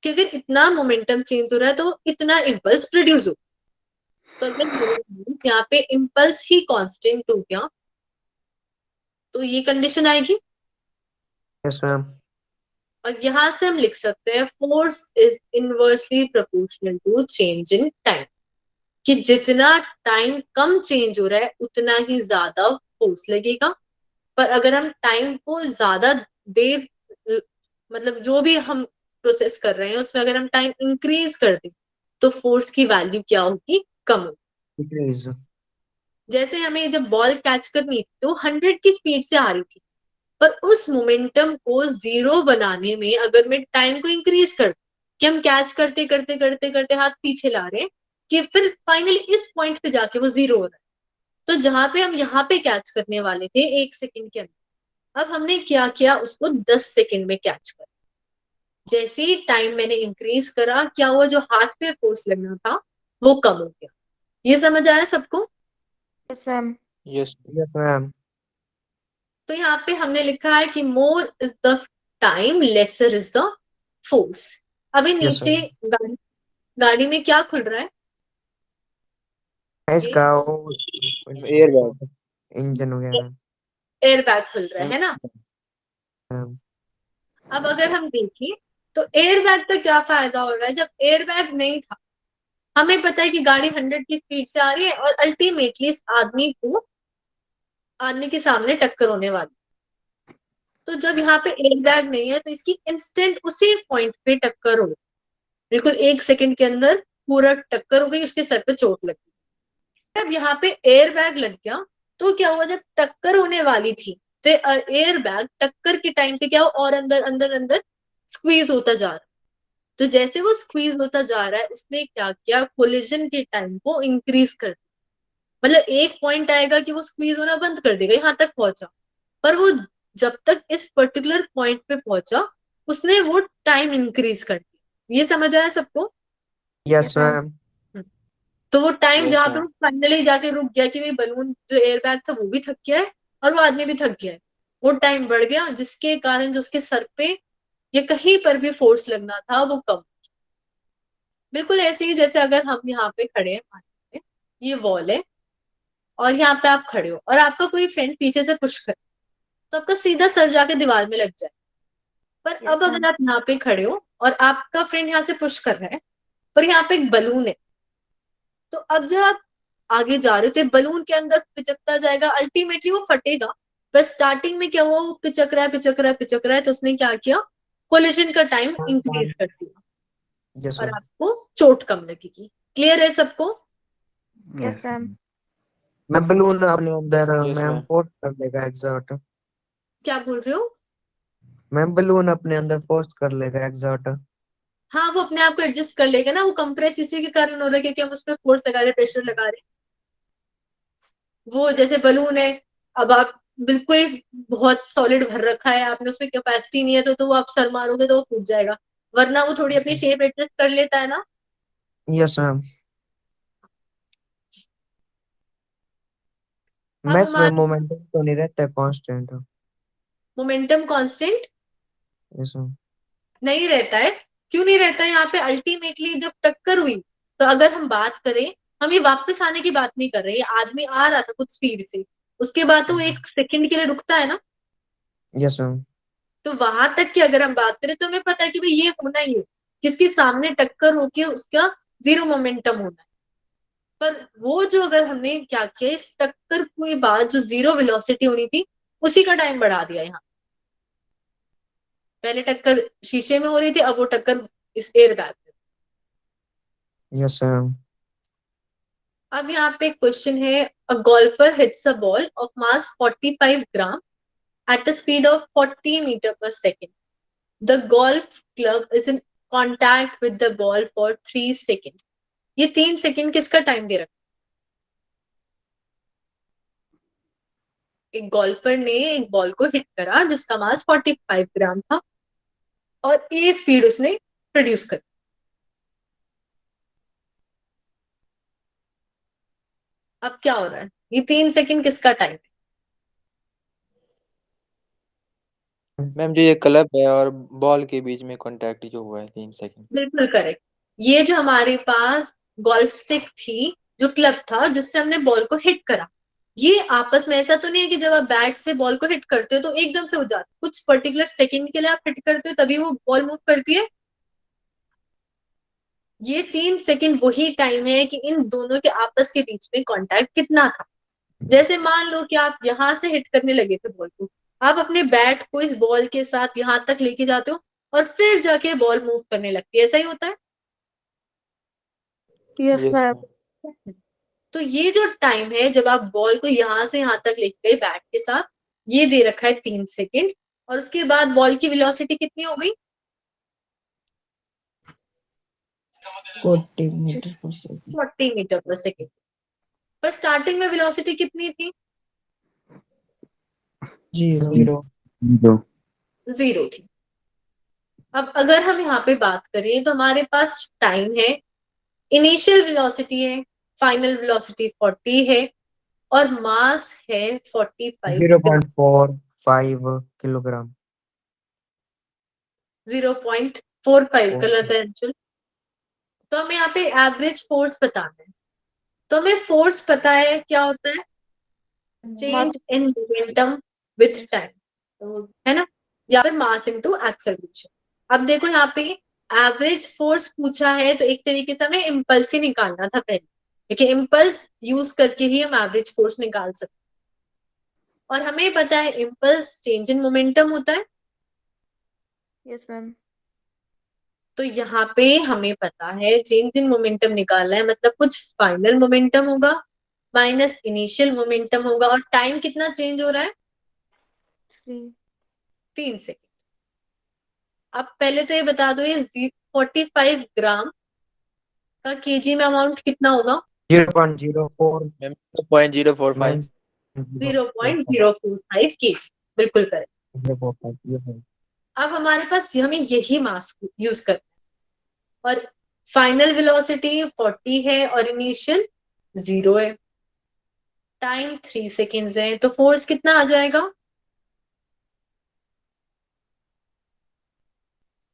कि अगर इतना मोमेंटम चेंज हो रहा है तो इतना इम्पल्स प्रोड्यूस हो। तो अगर यहाँ पे इम्पल्स ही कांस्टेंट हो गया तो ये कंडीशन आएगी। Yes ma'am. और यहां से हम लिख सकते हैं force is inversely proportional to change in time, कि जितना टाइम कम चेंज हो रहा है उतना ही ज्यादा फोर्स लगेगा। पर अगर हम टाइम को ज्यादा देर, मतलब जो भी हम प्रोसेस कर रहे हैं उसमें अगर हम टाइम इंक्रीज कर दें तो फोर्स की वैल्यू क्या होगी? कम होगी। डिक्रीज। जैसे हमें जब बॉल कैच करनी थी तो 100 की स्पीड से आ रही थी, पर उस मोमेंटम को जीरो बनाने में अगर मैं टाइम को इंक्रीज कर, कि हम कैच करते करते करते करते हाथ पीछे ला रहे हैं, कि फिर फाइनली इस पॉइंट पे जाके वो जीरो हो रहा है। तो जहां पे हम यहाँ पे कैच करने वाले थे 1 सेकंड के अंदर, अब हमने क्या किया, उसको 10 सेकंड में कैच कर। जैसे ही टाइम मैंने इंक्रीज करा, क्या हुआ, जो हाथ पे फोर्स लगना था वो कम हो गया। ये समझ आया सबको? Yes ma'am. Yes ma'am. तो यहाँ पे हमने लिखा है कि more is the time lesser is the force. अभी यस नीचे गाड़ी, गाड़ी में क्या खुल रहा है? मैम। इसका वो एयर बैग। इंजन वगैरह। एयर बैग खुल रहा है ना। मैम। अब अगर हम देखें तो एयर बैग का क्या फायदा हो रहा है? जब एयर बैग नहीं था, हमें पता है कि गाड़ी 100 की स्पीड से आ रही है और अल्टीमेटली इस आदमी के सामने टक्कर होने वाली। तो जब यहाँ पे एयर बैग नहीं है तो इसकी इंस्टेंट उसी पॉइंट पे टक्कर हो, बिल्कुल 1 सेकंड के अंदर पूरा टक्कर हो गई, उसके सर पे चोट लगी। जब यहाँ पे एयर बैग लग गया तो क्या हुआ, जब टक्कर होने वाली थी तो एयर बैग टक्कर के टाइम पे क्या हो, और अंदर अंदर अंदर स्क्वीज होता जा रहा है। तो जैसे वो स्क्वीज होता जा रहा है, उसने क्या किया, कोलिजन के टाइम को इंक्रीज कर दिया। मतलब एक पॉइंट आएगा कि वो स्क्वीज होना बंद कर देगा, यहां तक पहुंचा। पर वो जब तक इस पर्टिकुलर पॉइंट पे पहुंचा, उसने वो टाइम इंक्रीज कर दिया। ये समझ आया सबको? Yes ma'am. तो वो टाइम जहां पे फाइनली जाके रुक गया, कि भाई बलून जो एयर बैग था वो भी थक गया है और वो आदमी भी थक गया है, वो टाइम बढ़ गया, जिसके कारण जो उसके सर पे या कहीं पर भी फोर्स लगना था वो कम। बिल्कुल ऐसे ही जैसे अगर हम यहाँ पे खड़े हैं, मान लीजिए ये वॉल है और यहाँ पे आप खड़े हो और आपका कोई फ्रेंड पीछे से पुश करे, तो आपका सीधा सर जाके दीवार में लग जाए। पर Yes, अब अगर ma'am. आप यहाँ पे खड़े हो और आपका फ्रेंड यहाँ से पुश कर रहा है, पर यहाँ पे एक बलून है, तो अब जब आप आगे जा रहे हो तो बलून के अंदर पिचकता जाएगा, अल्टीमेटली वो फटेगा। पर स्टार्टिंग में क्या हुआ, वो पिचक रहा है पिचक रहा है पिचक रहा है, तो उसने क्या किया, कोलिजन का टाइम इंक्रीज कर दिया यस और मैम। आपको चोट कम लगेगी। क्लियर है सबको? Yes, ma'am. मैं बलून अपने अंदर Yes, मैम ma'am. पोस्ट कर लेगा एग्जॉट। क्या बोल रहे हो? मैम बलून अपने अंदर पोस्ट कर लेगा एग्जॉट। हाँ, वो अपने आप को एडजस्ट कर लेगा ना, वो कंप्रेस इसी के कारण हो रहा है क्योंकि हम उस पर फोर्स लगा रहे हैं, प्रेशर लगा रहे हैं। वो जैसे बलून है, अब आप बिल्कुल बहुत सॉलिड भर रखा है आपने, उसमें कैपेसिटी नहीं है तो वो आप सर मारोगे तो वो फूट जाएगा, वरना वो थोड़ी अपनी शेप एडजस्ट कर लेता है ना। Yes ma'am. अब मैथ्स में हमारा मोमेंटम तो नहीं रहता है constant. Momentum constant yes ma'am. नहीं रहता है। क्यों नहीं रहता है? यहाँ पे अल्टीमेटली जब टक्कर हुई, तो अगर हम बात करें, हम ये वापस आने की बात नहीं कर रहे, ये आदमी आ रहा था कुछ स्पीड से, उसके बाद तो वो 1 सेकंड के लिए रुकता है ना। Yes ma'am. तो वहां तक की अगर हम बात करें तो हमें पता है कि भाई ये होना ही है, किसके सामने टक्कर होके उसका जीरो मोमेंटम होना है। पर वो जो अगर हमने क्या किया, इस टक्कर के बाद जो जीरो वेलोसिटी होनी थी, उसी का टाइम बढ़ा दिया यहाँ। पहले टक्कर शीशे में हो रही थी, अब वो टक्कर इस एयर बैग में। Yes ma'am. अब यहाँ पे क्वेश्चन है, a golfer hits a ball of mass 45 gram at a speed of 40 meter per second. The golf club is in contact with the ball for 3 seconds. ये 3 second किसका time दे रखा? एक golfer ने एक बॉल को hit करा जिसका मास 45 ग्राम था और ये स्पीड उसने प्रोड्यूस कर। अब क्या हो रहा है, ये 3 सेकंड किसका टाइम है? मैम जो ये क्लब है और बॉल के बीच में कांटेक्ट जो हुआ है 3 सेकंड। बिल्कुल करेक्ट। ये जो हमारे पास गोल्फ स्टिक थी, जो क्लब था जिससे हमने बॉल को हिट करा, ये आपस में ऐसा तो नहीं है कि जब आप बैट से बॉल को हिट करते हो तो एकदम से हो जाता है, कुछ पर्टिकुलर सेकंड के लिए आप हिट करते हो तभी वो बॉल मूव करती है। ये 3 सेकंड वही टाइम है कि इन दोनों के आपस के बीच में कांटेक्ट कितना था। जैसे मान लो कि आप यहां से हिट करने लगे थे बॉल को, आप अपने बैट को इस बॉल के साथ यहां तक लेके जाते हो और फिर जाके बॉल मूव करने लगती है, ऐसा ही होता है। Yes, yes ma'am. मैम। तो ये जो टाइम है जब आप बॉल को यहां से यहां तक लेके गए बैट के साथ, ये दे रखा है 3 सेकंड। और उसके बाद बॉल की वेलोसिटी कितनी हो गई? 40 मीटर पर सेकंड। 40 मीटर पर सेकंड। पर स्टार्टिंग में वेलोसिटी कितनी थी? जीरो। जीरो। दो। जीरो थी। अब अगर हम यहाँ पे बात करें तो हमारे पास टाइम है, इनिशियल वेलोसिटी है, फाइनल वेलोसिटी 40 है और मास है 45 ग्राम। 0.45 किलोग्राम। 0.45 गलत है आंसर। तो हमें यहाँ पे एवरेज फोर्स बताना है। तो हमें फोर्स पता है क्या होता है, change Mass. In momentum with time, है ना, या फिर मास इनटू एक्सेलरेशन। अब देखो यहाँ पे एवरेज फोर्स पूछा है तो एक तरीके से हमें इम्पल्स ही निकालना था पहले, क्योंकि इम्पल्स यूज करके ही हम एवरेज फोर्स निकाल सकते हैं। और हमें पता है इम्पल्स चेंज इन मोमेंटम होता है। Yes, ma'am. तो यहाँ पे हमें पता है चेंज इन मोमेंटम निकालना है, मतलब कुछ फाइनल मोमेंटम होगा माइनस इनिशियल मोमेंटम होगा, और टाइम कितना चेंज हो रहा है? 3. 3 सेकेंड। अब पहले तो ये बता दो, ये 45 ग्राम का केजी में अमाउंट कितना होगा? 0.04 मैम 0.045। 0.045 केजी, बिल्कुल करेक्ट। 0.05। अब हमारे पास हमें यही मास यूज करना है और फाइनल वेलोसिटी 40 है और इनिशियल 0 है, टाइम 3 सेकेंड्स है, तो फोर्स कितना आ जाएगा?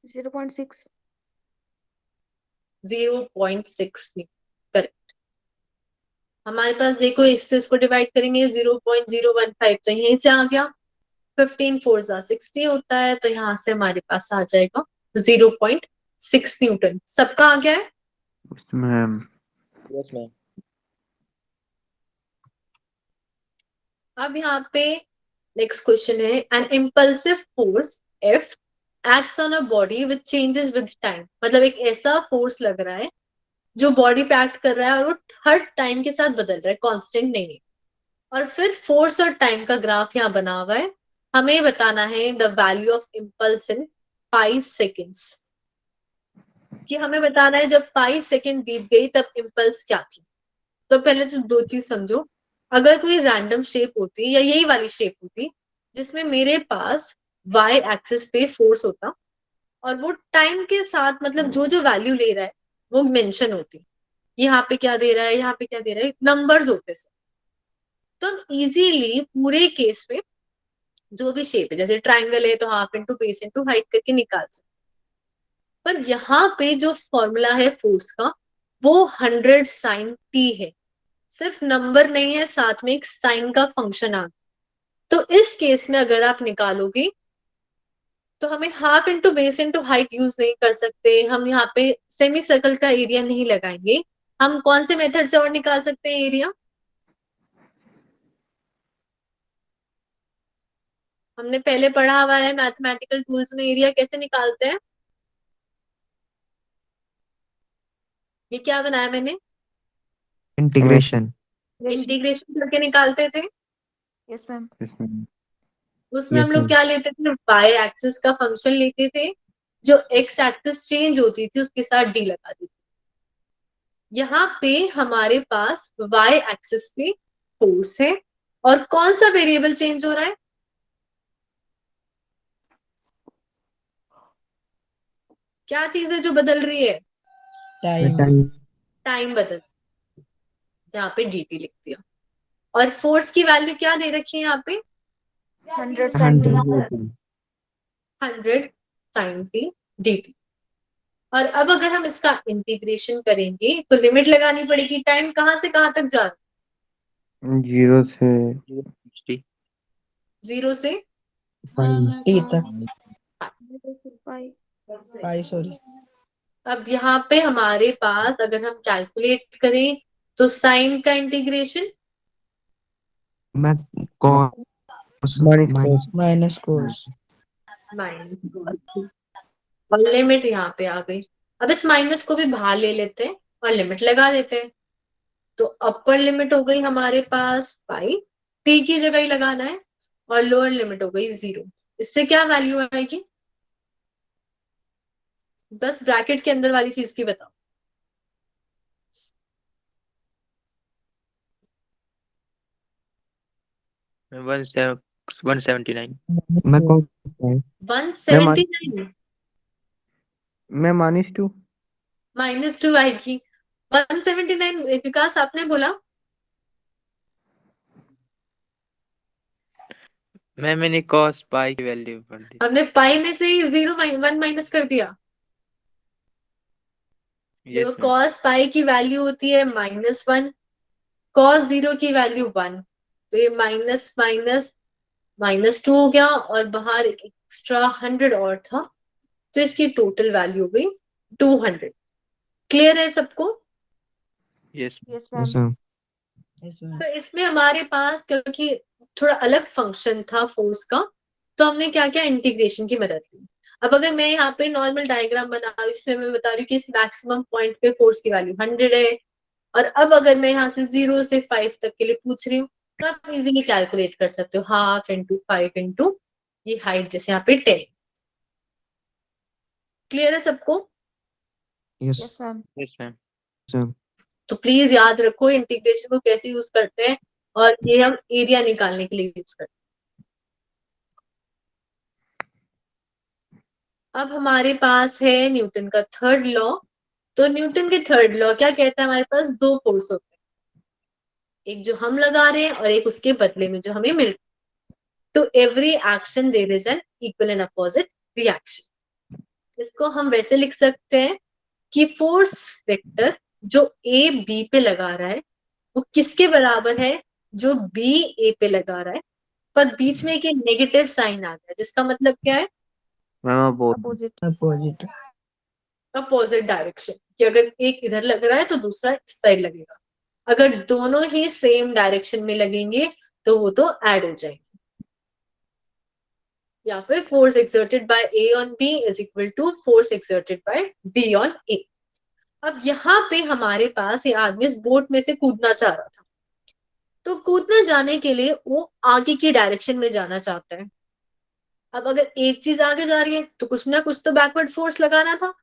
0.6. 0.6 करेक्ट। हमारे पास देखो, इससे इसको डिवाइड करेंगे 0.015, तो यहीं से आ गया। 15 4 60 होता है, तो यहाँ से हमारे पास आ जाएगा 0.6 न्यूटन। सबका आ गया है? Ma'am yes ma'am. अब यहाँ पे नेक्स्ट क्वेश्चन है, N impulsive force F acts on a body which changes with time. मतलब एक ऐसा फोर्स लग रहा है जो बॉडी पे एक्ट कर रहा है और वो हर टाइम के साथ बदल रहा है, कांस्टेंट नहीं है। और फिर फोर्स और टाइम का ग्राफ यहाँ बना हुआ है। हमें बताना है the value of impulse in 5 seconds. कि हमें बताना है जब 5 सेकेंड बीत गई तब इम्पल्स क्या थी। तो पहले तो दो चीज समझो, अगर कोई रैंडम शेप होती या यही वाली शेप होती जिसमें मेरे पास वाई एक्सिस पे फोर्स होता और वो टाइम के साथ मतलब जो जो वैल्यू ले रहा है वो मेंशन होती, यहाँ पे क्या दे रहा है, यहाँ पे क्या दे रहा है, नंबर्स होते सब। तो हम इजीली पूरे केस में जो भी शेप है, जैसे ट्राइंगल है तो half into base into height करके निकाल सकते। पर यहाँ पे जो फॉर्मूला है फोर्स का वो 100 साइन टी है, सिर्फ नंबर नहीं है, साथ में एक साइन का फंक्शन आ। तो इस केस में अगर आप निकालोगे तो हमें half into base into height use नहीं कर सकते, हम यहाँ पे सेमी सर्कल का एरिया नहीं लगाएंगे। हम कौन से मेथड से और निकाल सकते हैं एरिया? हमने पहले पढ़ा हुआ है मैथमेटिकल टूल्स में एरिया कैसे निकालते हैं। ये क्या बनाया मैंने? इंटीग्रेशन। इंटीग्रेशन करके निकालते थे। Yes ma'am. उसमें हम यस लोग मैम। क्या लेते थे, वाई एक्सिस का फंक्शन लेते थे, जो एक्स एक्सिस चेंज होती थी उसके साथ डी लगा देते थे। यहाँ पे हमारे पास वाई एक्सिस पे फोर्स है और कौन सा वेरिएबल चेंज हो रहा है? क्या चीज है जो बदल रही है? टाइम। टाइम बदल, यहाँ पे dt लिख दिया। और फोर्स की वैल्यू क्या दे रखी है यहाँ पे? 100 100 सेंटीमीटर। 100 sign T dt। और अब अगर हम इसका इंटीग्रेशन करेंगे तो लिमिट लगानी पड़ेगी, टाइम कहाँ से कहाँ तक जा रहा है? 0 से 60। 0 से टी तक। फाइव। पाई सॉरी। अब यहाँ पे हमारे पास अगर हम कैलकुलेट करें तो साइन का इंटीग्रेशन मैं cos -cos minus cos. Minus, और लिमिट यहाँ पे आ गई। अब इस माइनस को भी बाहर ले लेते हैं और लिमिट लगा देते हैं। तो अपर लिमिट हो गई हमारे पास पाई, टी की जगह ही लगाना है, और लोअर लिमिट हो गई 0। इससे क्या वैल्यू आएगी? बस ब्रैकेट के अंदर वाली चीज की बताओ। मैम 179। मैं कौन 179 मैं -2 -2 आएगी। 179 विकास आपने बोला? मैम मैंने cos पाई की वैल्यू पढ़ दी। हमने पाई में से ही 1 माइनस कर दिया। Yes ma'am. कॉस पाई की वैल्यू होती है -1, cos 0 की वैल्यू 1, तो ये माइनस माइनस -2 हो गया, और बाहर एक एक्स्ट्रा 100 और था, तो इसकी टोटल वैल्यू हो गई 200। क्लियर है सबको? यस यस ऐसा मैम। तो इसमें हमारे पास क्योंकि थोड़ा अलग फंक्शन था फोर्स का, तो हमने क्या किया, इंटीग्रेशन की मदद ली। अब अगर मैं यहाँ पे नॉर्मल डायग्राम बना रही हूँ जिसमें मैं बता रही हूँ कि इस मैक्सिमम पॉइंट पे फोर्स की वैल्यू 100 है, और अब अगर मैं यहाँ से 0 से 5 तक के लिए पूछ रही हूँ, तो आप इजीली कैलकुलेट कर सकते हो, हाफ इंटू 5 इंटू ये हाइट, जैसे यहाँ पे 10। क्लियर है सबको? Yes yes ma'am. Yes ma'am. Sir. तो प्लीज याद रखो इंटीग्रेशन को कैसे यूज करते हैं, और ये हम एरिया निकालने के लिए यूज करते हैं। अब हमारे पास है न्यूटन का थर्ड लॉ। तो न्यूटन के थर्ड लॉ क्या कहता है, हमारे पास दो फोर्स होते हैं, एक जो हम लगा रहे हैं और एक उसके बदले में जो हमें मिल रहा है। To every action there is an equal and opposite reaction. इसको हम वैसे लिख सकते हैं कि फोर्स वेक्टर जो ए बी पे लगा रहा है वो किसके बराबर है, जो बी ए पे लगा रहा है, पर बीच में एक नेगेटिव साइन आ गया, जिसका मतलब क्या है? Ma'am opposite. Opposite. Opposite. Opposite direction, कि अगर एक इधर लग रहा है तो दूसरा इस साइड लगेगा। अगर दोनों ही सेम डायरेक्शन में लगेंगे तो वो तो ऐड हो जाएंगे। या फिर force exerted by A on B is equal to force exerted by B on A. अब यहाँ पे हमारे पास ये आदमी इस बोट में से कूदना चाह रहा था, तो कूदना जाने के लिए वो आगे की डायरेक्शन में जाना चाहता है। अब अगर एक चीज आगे जा रही है तो कुछ ना कुछ तो बैकवर्ड फोर्स लगाना था।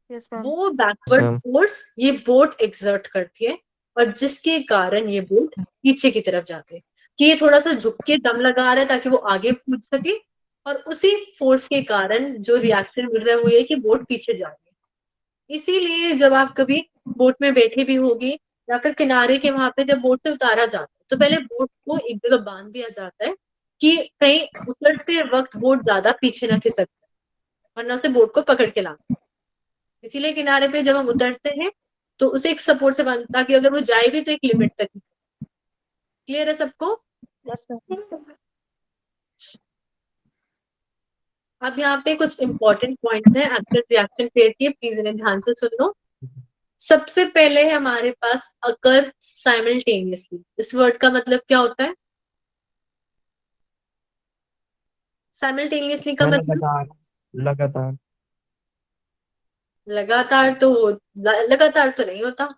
Yes ma'am. वो बैकवर्ड मैम फोर्स ये बोट एक्सर्ट करती है, और जिसके कारण ये बोट पीछे की तरफ जाती है, कि ये थोड़ा सा झुक के दम लगा रहा है ताकि वो आगे कूद सके, और उसी फोर्स के कारण जो रिएक्शन मिल रहा है वो ये कि बोट पीछे जा रही है। इसीलिए जब आप कभी बोट में बैठे भी होगी या फिर किनारे के वहां पे जब बोट से उतारा जाता है तो पहले बोट को एक जगह बांध दिया जाता है कि कहीं उतरते वक्त बोट ज्यादा पीछे न खिसक जाए, वरना उसे बोट को पकड़ के लाना। इसीलिए किनारे पे जब हम उतरते हैं तो उसे एक सपोर्ट से बांध, ताकि अगर वो जाए भी तो एक लिमिट तक। क्लियर है सबको? Yes ma'am. अब यहाँ पे कुछ इंपॉर्टेंट पॉइंट्स हैं एक्शन रिएक्शन पेयर के, प्लीज इन्हें ध्यान से सुन लो। सबसे पहले है हमारे पास अकर साइमल्टेनियसली। इस वर्ड का मतलब क्या होता है? साइमल्टेनियसली का मैं मतलब लगातार लगातार लगातार तो लगातार तो नहीं होता।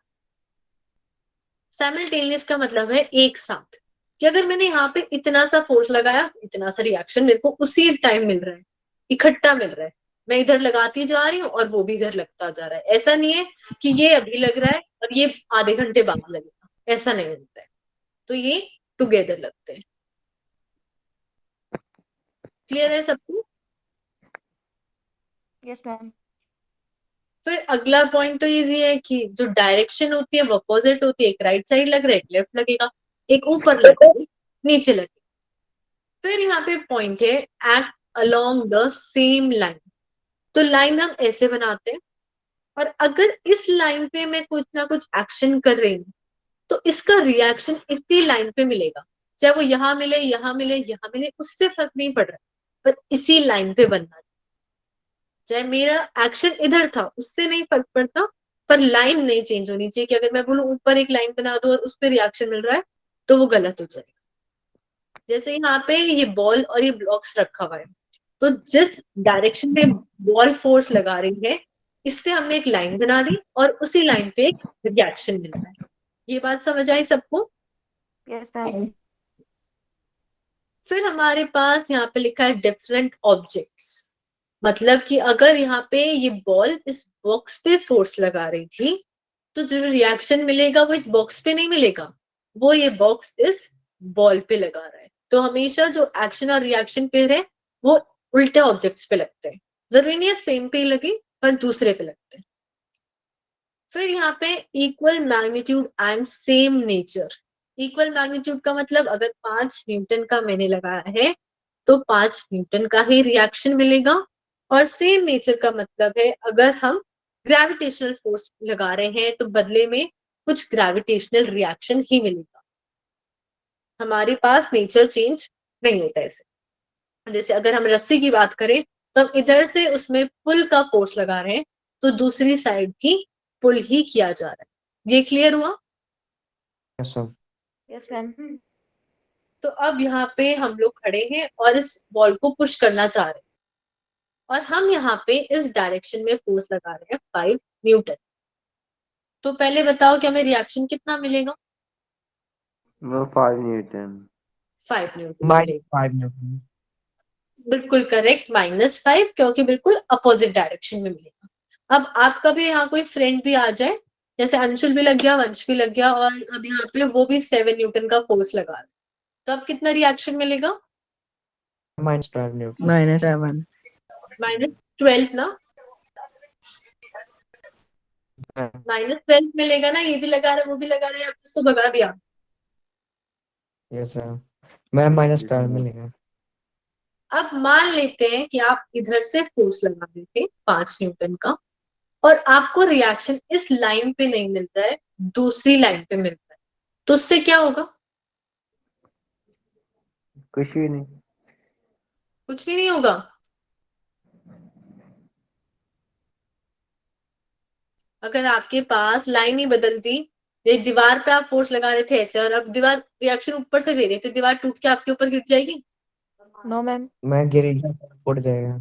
साइमल्टेनियस का मतलब है एक साथ, कि अगर मैंने यहाँ पे इतना सा फोर्स लगाया, इतना सा रिएक्शन मेरे को उसी टाइम मिल रहा है, इकट्ठा मिल रहा है। मैं इधर लगाती जा रही हूँ और वो भी इधर लगता जा रहा है। ऐसा नहीं है कि ये अभी लग रहा है और ये आधे घंटे बाद लगेगा, ऐसा नहीं होता है। तो ये टुगेदर लगते हैं। क्लियर है सबको? Yes ma'am. फिर अगला पॉइंट तो इजी है कि जो डायरेक्शन होती है वो अपोजिट होती है। एक राइट साइड लग रहा है, एक लेफ्ट लगेगा, एक ऊपर लगेगा, एक नीचे लगेगा। फिर यहाँ पे पॉइंट है act along the same line. तो लाइन हम ऐसे बनाते हैं, और अगर इस लाइन पे मैं कुछ ना कुछ एक्शन कर रही हूँ तो इसका रिएक्शन इसी लाइन पे मिलेगा। चाहे वो यहाँ मिले, यहाँ मिले, यहाँ मिले, उससे फर्क नहीं पड़ रहा, पर इसी लाइन पे बनना। चाहे मेरा एक्शन इधर था उससे नहीं फर्क पड़ता, पर लाइन नहीं चेंज होनी चाहिए। कि अगर मैं बोलूं ऊपर एक लाइन बना दो और उस पर रिएक्शन मिल रहा है तो वो गलत हो जाएगा। जैसे यहाँ पे ये बॉल और ये ब्लॉक्स रखा हुआ है, तो जिस डायरेक्शन में बॉल फोर्स लगा रही है, इससे हमने एक लाइन बना दी और उसी लाइन पे एक रिएक्शन मिल रहा है। ये बात समझ आई सबको? Yes ma'am. फिर हमारे पास यहाँ पे लिखा है डिफरेंट ऑब्जेक्ट्स। मतलब कि अगर यहाँ पे ये बॉल इस बॉक्स पे फोर्स लगा रही थी तो जो रिएक्शन मिलेगा वो इस बॉक्स पे नहीं मिलेगा, वो ये बॉक्स इस बॉल पे लगा रहा है। तो हमेशा जो एक्शन और रिएक्शन पेयर है वो उल्टे ऑब्जेक्ट्स पे लगते हैं। जरूरी नहीं है सेम पे लगे, पर दूसरे पे लगते हैं। फिर यहाँ पे equal magnitude and same nature. Equal magnitude का मतलब अगर 5 न्यूटन का मैंने लगाया है तो 5 न्यूटन का ही रिएक्शन मिलेगा। और सेम नेचर का मतलब है अगर हम ग्रेविटेशनल फोर्स लगा रहे हैं तो बदले में कुछ ग्रेविटेशनल रिएक्शन ही मिलेगा। हमारे पास नेचर चेंज नहीं होता ऐसे। जैसे अगर हम रस्सी की बात करें तो हम इधर से उसमें पुल का फोर्स लगा रहे हैं तो दूसरी साइड भी पुल ही किया जा रहा है। ये क्लियर हुआ? Yes ma'am. Yes ma'am. तो अब यहाँ पे हम लोग खड़े हैं और इस बॉल को पुश करना चाह रहे हैं, और हम यहाँ पे इस डायरेक्शन में फोर्स लगा रहे हैं 5 न्यूटन। तो पहले बताओ कि हमें रिएक्शन कितना मिलेगा? वो 5 न्यूटन। 5 न्यूटन माइनस मिलेगा। 5 न्यूटन। बिल्कुल करेक्ट, -5, क्योंकि बिल्कुल अपोजिट डायरेक्शन में मिलेगा। अब आपका भी यहाँ कोई फ्रेंड भी आ जाए, जैसे अंशुल भी लग गया, वंश भी लग गया, और अब यहाँ पे वो भी 7 न्यूटन का फोर्स लगा रहा है, तो अब कितना रिएक्शन मिलेगा? -12 न्यूटन। -7। -12 ना? -12 मिलेगा ना? ये भी लगा रहा है, वो भी लगा रहा है, आपने उसको भगा दिया। Yes ma'am. मैं -12 मिलेगा। अब मान लेते हैं कि आप इधर से फोर्स लगा रहे थे 5 न्यूटन का, और आपको रिएक्शन इस लाइन पे नहीं मिल रहा है, दूसरी लाइन पे मिल रहा है, तो उससे क्या होगा? कुछ भी नहीं। कुछ भी नहीं होगा। अगर आपके पास लाइन ही बदलती, एक दीवार पे आप फोर्स लगा रहे थे ऐसे, और अब दीवार रिएक्शन ऊपर से दे रही है, तो दीवार टूट के आपके ऊपर गिर जाएगी। No ma'am. मैं गिरेगा फूट जाएगा।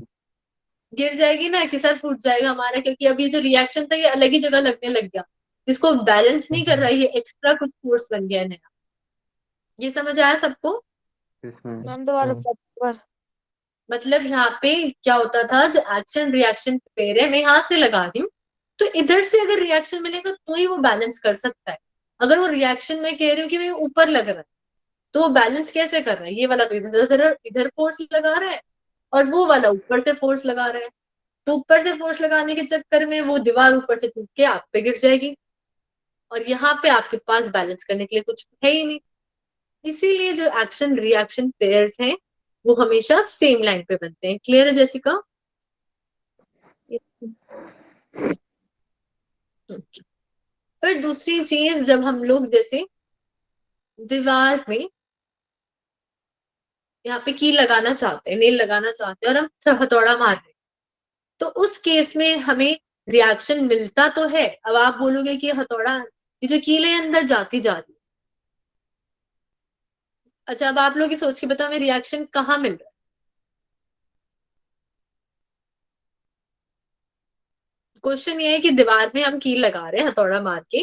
गिर जाएगी ना, कि सर फूट जाएगा हमारा, क्योंकि अभी जो रिएक्शन था ये अलग ही जगह लगने लग गया, इसको बैलेंस नहीं कर रहा, ये एक्स्ट्रा कुछ फोर्स बन गया है नया। ये समझ आया सबको? इसमें मैम दोबारा हाँ। पर। मतलब यहाँ पे क्या होता था, जो एक्शन रिएक्शन पेयर है, मैं यहाँ से लगा रही हूँ, तो इधर से अगर रिएक्शन मिलेगा तो ही वो बैलेंस कर सकता है। अगर वो रिएक्शन में कह रही हूँ कि मैं ऊपर लग रहा है, तो वो बैलेंस कैसे कर रहा है? ये वाला तो इधर इधर इधर फोर्स लगा रहा है, और वो वाला ऊपर से फोर्स लगा रहा है, तो ऊपर से फोर्स लगाने के चक्कर में वो दीवार ऊपर से टूट के आप पे गिर जाएगी, और यहाँ पे आपके पास बैलेंस करने के लिए कुछ है ही नहीं। इसीलिए जो एक्शन रिएक्शन पेयर्स हैं वो हमेशा सेम लाइन पे बनते हैं। क्लियर है जेसिका? फिर दूसरी चीज, जब हम लोग जैसे दीवार में यहाँ पे की लगाना चाहते हैं, नेल लगाना चाहते हैं, और हम हथौड़ा मार रहे हैं, तो उस केस में हमें रिएक्शन मिलता तो है। अब आप बोलोगे कि हथौड़ा, ये जो कील है अंदर जाती जा रही है। अच्छा, अब आप लोग ये सोच के बताओ, हमें रिएक्शन कहाँ मिल रहा है? क्वेश्चन ये है कि दीवार में हम कील लगा रहे हैं हथौड़ा मार के।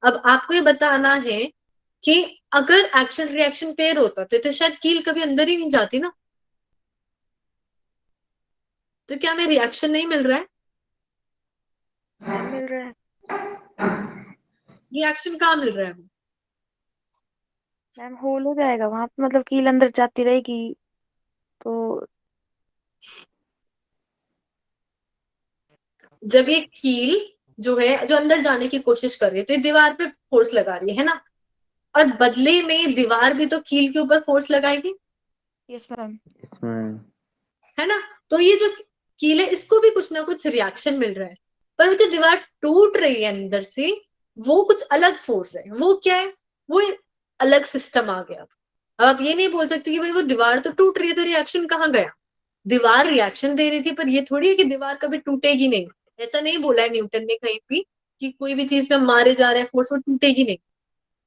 अब आपको ये बताना है कि अगर एक्शन रिएक्शन पेयर होता तो शायद कील कभी अंदर ही नहीं जाती ना। तो क्या हमें रिएक्शन नहीं मिल रहा है? मैम मिल रहा है। रिएक्शन कहाँ मिल रहा है? मैम होल हो जाएगा वहां पे, मतलब कील अंदर जाती रहेगी तो। जब ये कील जो है, जो अंदर जाने की कोशिश कर रही है, तो ये दीवार पे फोर्स लगा रही है ना, और बदले में दीवार भी तो कील के ऊपर फोर्स लगाएगी, यस मैम। इसमें है ना? तो ये जो कील है, इसको भी कुछ ना कुछ रिएक्शन मिल रहा है, पर वो जो दीवार टूट रही है अंदर से, वो कुछ अलग फोर्स है। वो क्या है? वो एक अलग सिस्टम आ गया। अब आप ये नहीं बोल सकते कि भाई वो दीवार तो टूट रही है, तो रिएक्शन कहाँ गया? दीवार रिएक्शन दे रही थी, पर ये थोड़ी है कि दीवार कभी टूटेगी नहीं। ऐसा नहीं बोला है न्यूटन ने कहीं भी कि कोई भी चीज पे हम मारे जा रहे हैं फोर्स, वो टूटेगी नहीं।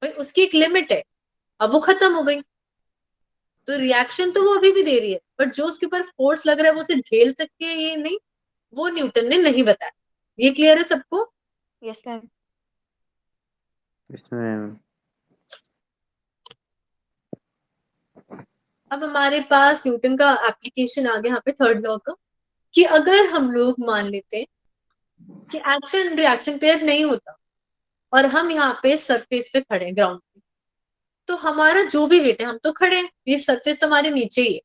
भाई उसकी एक लिमिट है, अब वो खत्म हो गई, तो रिएक्शन तो वो अभी भी दे रही है, बट जो उसके ऊपर फोर्स लग रहा है वो उसे झेल सकती है ये नहीं, वो न्यूटन ने नहीं बताया। ये क्लियर है सबको? Yes ma'am. इसमें अब हमारे पास न्यूटन का एप्लीकेशन आ गया यहाँ पे थर्ड लॉ का, कि अगर हम लोग मान लेते हैं कि एक्शन रिएक्शन पेयर नहीं होता, और हम यहाँ पे सरफेस पे खड़े हैं ग्राउंड पे, तो हमारा जो भी वेट है, हम तो खड़े हैं, ये सरफेस तो हमारे नीचे ही है,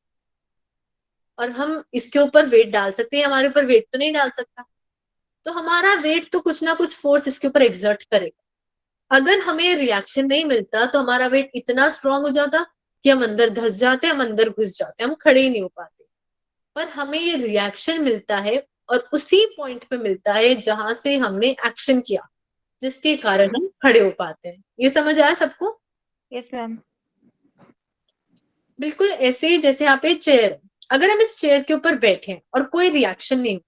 और हम इसके ऊपर वेट डाल सकते हैं, हमारे ऊपर वेट तो नहीं डाल सकता, तो हमारा वेट तो कुछ ना कुछ फोर्स इसके ऊपर एग्जर्ट करेगा। अगर हमें रिएक्शन नहीं मिलता तो हमारा वेट इतना स्ट्रांग हो जाता कि हम अंदर धस जाते, हम अंदर घुस जाते, हम खड़े ही नहीं हो पाते। पर हमें ये रिएक्शन मिलता है, और उसी पॉइंट पे मिलता है जहां से हमने एक्शन किया, जिसके कारण हम खड़े हो पाते हैं। ये समझ आया सबको? Yes ma'am. बिल्कुल ऐसे ही जैसे यहाँ पे चेयर, अगर हम इस चेयर के ऊपर बैठे हैं और कोई रिएक्शन नहीं,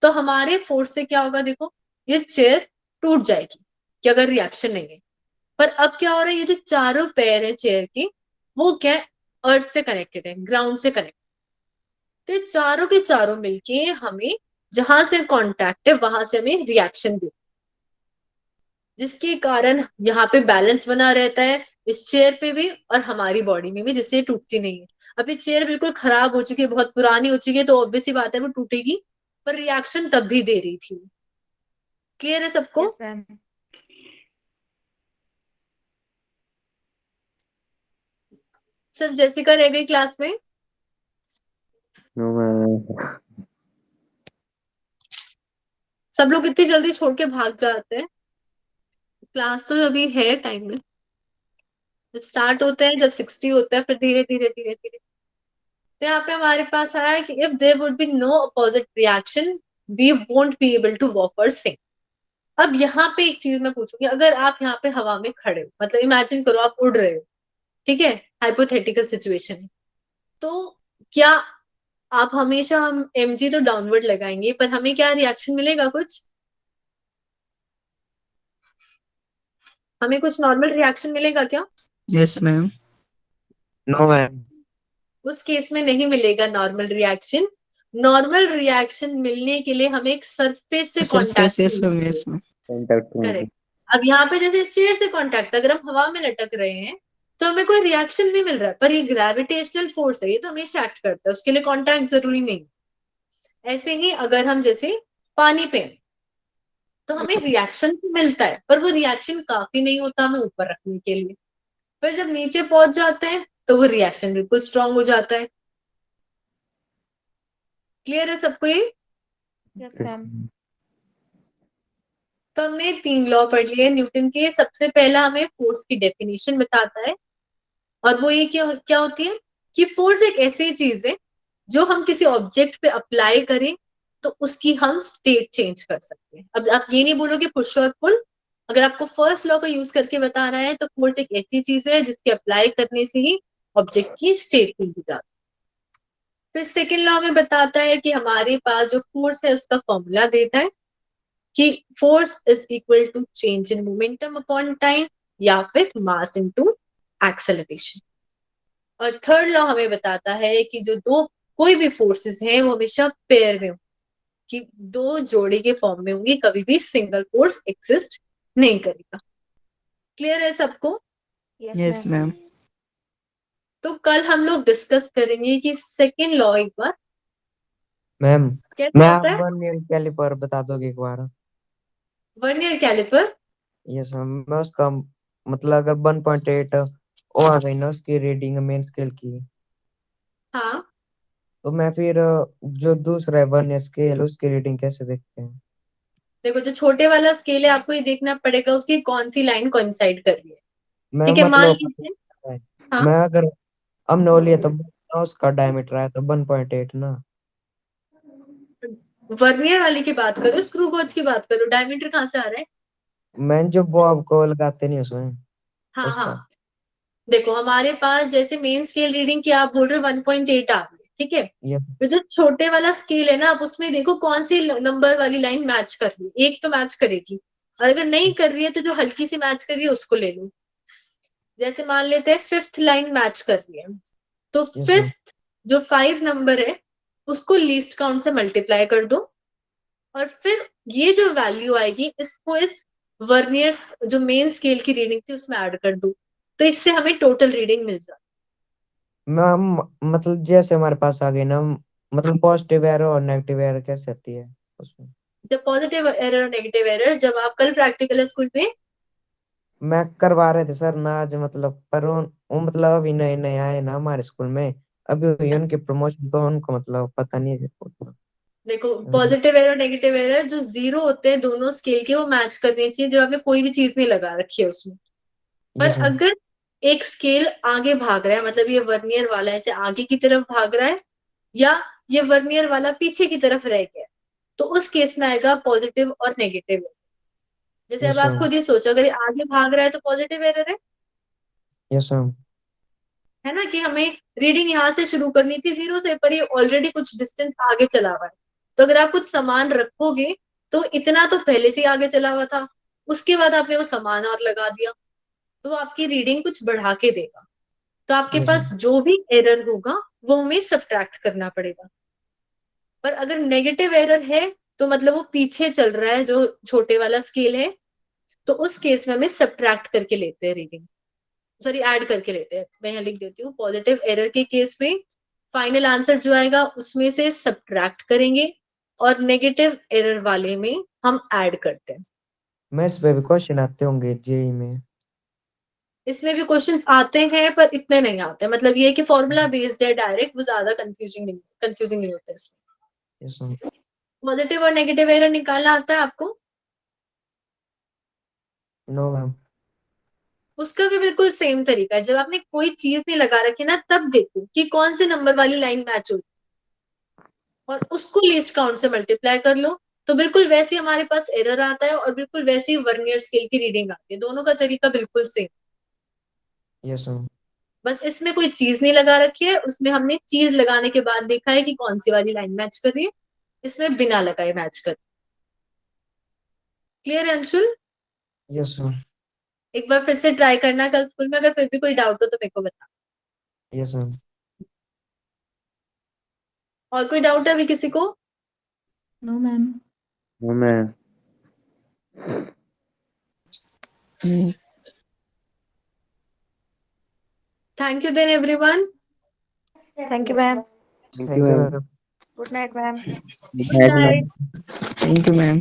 तो हमारे फोर्स से क्या होगा? देखो, ये चेयर टूट जाएगी कि अगर रिएक्शन नहीं है। पर अब क्या हो रहा है, ये जो चारों पैर है चेयर की, वो क्या है? अर्थ से कनेक्टेड है, ग्राउंड से कनेक्टेड। तो ये चारों के चारों मिलके हमें, जहां से कांटेक्ट है वहां से हमें रिएक्शन दे, जिसके कारण यहाँ पे बैलेंस बना रहता है, इस चेयर पे भी और हमारी बॉडी में भी, जिससे ये टूटती नहीं है। अब ये चेयर बिल्कुल खराब हो चुकी है, बहुत पुरानी हो चुकी है, तो ऑब्वियस सी बात है वो टूटेगी, पर रिएक्शन तब भी दे रही थी। क्लियर है सबको? Yes ma'am. सिर्फ जेसिका रह गई क्लास में। No ma'am. सब लोग इतनी जल्दी छोड़ के भाग जाते हैं। क्लास तो अभी है टाइम में, जब स्टार्ट होता है, जब 60 होता है, फिर धीरे धीरे धीरे धीरे। तो यहाँ पे हमारे पास आया है कि if there would be no opposite reaction, we won't be able to walk और सिंग। अब यहाँ पे एक चीज मैं पूछूंगी, अगर आप यहाँ पे हवा में खड़े हो, मतलब इमेजिन करो आप उड़ रहे हो, ठीक है, हाइपोथेटिकल सिचुएशन है, तो क्या आप हमेशा हम mg तो डाउनवर्ड लगाएंगे, पर हमें क्या रिएक्शन मिलेगा? कुछ हमें कुछ नॉर्मल रिएक्शन मिलेगा क्या? Yes ma'am. No ma'am. उस केस में नहीं मिलेगा नॉर्मल रिएक्शन। नॉर्मल रिएक्शन मिलने के लिए हमें एक सरफेस से surface contact yes ma'am, yes ma'am. Contact correct. अब यहाँ पे जैसे स्टेयर से कांटेक्ट, अगर हम हवा में लटक रहे हैं तो हमें कोई रिएक्शन नहीं मिल रहा है, पर ये ग्रेविटेशनल फोर्स है, ये तो हमेशा एक्ट करता है, उसके लिए कांटेक्ट जरूरी नहीं। ऐसे ही अगर हम जैसे पानी पे हैं, तो हमें रिएक्शन तो मिलता है, पर वो रिएक्शन काफी नहीं होता हमें ऊपर रखने के लिए। फिर जब नीचे पहुंच जाते हैं तो वो रिएक्शन बिल्कुल स्ट्रांग हो जाता है। क्लियर है सबको ये? Yes ma'am. तो हमने 3 लॉ पढ़ लिए न्यूटन के। सबसे पहला हमें फोर्स की डेफिनेशन बताता है, और वो ये क्या क्या होती है कि फोर्स एक ऐसी चीज है जो हम किसी ऑब्जेक्ट पे अप्लाई करें तो उसकी हम स्टेट चेंज कर सकते हैं। अब आप ये नहीं बोलोगे पुश और पुल। अगर आपको फर्स्ट लॉ का यूज करके बताना है तो फोर्स एक ऐसी चीज है जिसके अप्लाई करने से ही ऑब्जेक्ट की स्टेट चेंज हो जाती है। फिर सेकेंड लॉ में बताता है कि हमारे पास जो फोर्स है उसका फॉर्मूला देता है कि force is equal to change in momentum upon time, या फिर मास इनटू एक्सेलरेशन। और थर्ड लॉ हमें बताता है कि जो दो कोई भी फोर्सेस हैं वो हमेशा पेयर में, कि दो जोड़े के फॉर्म में होंगी, कभी भी सिंगल फोर्स एग्जिस्ट नहीं करेगा। क्लियर है सबको? Yes yes ma'am. मैम। तो कल हम लोग डिस्कस करेंगे कि सेकेंड लॉ एक बार मैम, कैसे मैं आप होता है। वर्नियर कैलिपर बता दोगे एक बार? Vernier caliper? यस मैम, मैं उसका मतलब अगर 1.8 वो आ गई ना उसकी रीडिंग मेन स्केल की, हाँ, तो मैं फिर जो दूसरा है वर्नियर स्केल उसकी रीडिंग कैसे देखते हैं? देखो जो छोटे वाला स्केल है आपको ये देखना पड़ेगा उसकी कौन सी लाइन कोइंसाइड कर रही है। मैं ठीक है, मान मतलब लीजिए। हाँ, मैं अगर हमने वो लिया तो उसका डायमीटर आया तो 1.8 ना। वर्नियर वाली की बात करो, स्क्रू गॉज की बात करो, डायमीटर कहाँ से आ रहा है? मैं जो बॉब को लगाते नहीं उसमें हाँ हाँ, उसका। देखो हमारे पास जैसे मेन स्केल रीडिंग की आप बोल रहे हो 1.8 आ रही है, ठीक है। ये तो जो छोटे वाला स्केल है ना, आप उसमें देखो कौन सी नंबर वाली लाइन मैच कर रही है, एक तो मैच करेगी। और अगर नहीं कर रही है तो जो हल्की सी मैच कर रही है उसको ले लो। जैसे मान लेते हैं फिफ्थ लाइन मैच कर रही है, तो यस मैम। फिफ्थ जो 5 नंबर है उसको लीस्ट काउंट से मल्टीप्लाई कर दो, और फिर ये जो वैल्यू आएगी इसको इस वर्नियर जो मेन स्केल की रीडिंग थी उसमें ऐड कर दो, तो इससे हमें टोटल रीडिंग मिल जाती मैम मतलब जैसे हमारे पास आ गई ना, मतलब पॉजिटिव एरो और नेगेटिव एरो कैसे आती है उसमें? है। जब पॉजिटिव एरर और नेगेटिव एरर, जब आप कल प्रैक्टिकल है स्कूल में। मैं करवा रहे थे सर ना आज, मतलब पर वो मतलब अभी नए नए आए ना हमारे स्कूल में, अभी हुई है उनकी प्रमोशन, तो उनको मतलब पता नहीं है उतना। देखो पॉजिटिव एरर नेगेटिव एरर जो जीरो होते हैं दोनों स्केल के वो मैच करने चाहिए, जब आपने कोई भी चीज नहीं लगा रखी है उसमें। पर यस मैम। अगर एक स्केल आगे भाग रहा है, मतलब ये वर्नियर वाला ऐसे आगे की तरफ भाग रहा है, या ये वर्नियर वाला पीछे की तरफ रह गया, तो उस केस में आएगा पॉजिटिव और नेगेटिव। जैसे अब यस आप मैम। खुद ही सोचो, अगर ये आगे भाग रहा है तो पॉजिटिव एरर यस मैम। है ना, कि हमें रीडिंग यहाँ से शुरू करनी थी जीरो से, पर ये ऑलरेडी कुछ डिस्टेंस आगे चला हुआ है। तो अगर आप कुछ सामान रखोगे तो इतना तो पहले से ही आगे चला हुआ था, उसके बाद आपने वो सामान और लगा दिया, तो वो आपकी रीडिंग कुछ बढ़ा के देगा। तो आपके यस पास मैम। जो भी एरर होगा वो हमें सब्ट्रैक्ट करना पड़ेगा। पर अगर नेगेटिव एरर है तो मतलब वो पीछे चल रहा है जो छोटे वाला स्केल है, तो उस केस में हमें सब्ट्रैक्ट करके लेते हैं रीडिंग, सॉरी ऐड करके लेते हैं। मैं यहाँ लिख देती हूँ, पॉजिटिव एरर के केस में फाइनल आंसर जो आएगा उसमें से सब्ट्रैक्ट करेंगे, और नेगेटिव एरर वाले में हम ऐड करते हैं। मैं इस पे भी क्वेश्चन आते होंगे जेई में? इसमें भी क्वेश्चंस आते हैं पर इतने नहीं आते, मतलब ये है कि फॉर्मूला बेस्ड है डायरेक्ट, वो ज्यादा कंफ्यूजिंग नहीं होता है इसमें। Yes ma'am. पॉजिटिव और नेगेटिव एरर निकालना आता है आपको? No ma'am. उसका भी बिल्कुल सेम तरीका है, जब आपने कोई चीज नहीं लगा रखी ना तब देखो कि कौन से नंबर वाली लाइन मैच होती है, और उसको लीस्ट काउंट से मल्टीप्लाई कर लो, तो बिल्कुल वैसे ही हमारे पास एरर आता है, और बिल्कुल वैसे ही वर्नियर स्केल की रीडिंग आती है। दोनों का तरीका बिल्कुल सेम। Yes ma'am. बस इसमें कोई चीज नहीं लगा रखी है, उसमें हमने चीज लगाने के बाद देखा है कि कौन सी वाली लाइन मैच कर रही है, इसमें बिना लगाए मैच कर। क्लियर है अंशुल? Yes sir. एक बार फिर से ट्राई करना कल स्कूल में, अगर फिर भी कोई डाउट हो तो मेरे को बता। Yes sir. और कोई डाउट है अभी किसी को? No ma'am. No ma'am. Thank you then everyone. Thank you ma'am. Thank thank you you ma'am. Ma'am. Good night ma'am. Good good night ma'am. Night. Thank you, ma'am.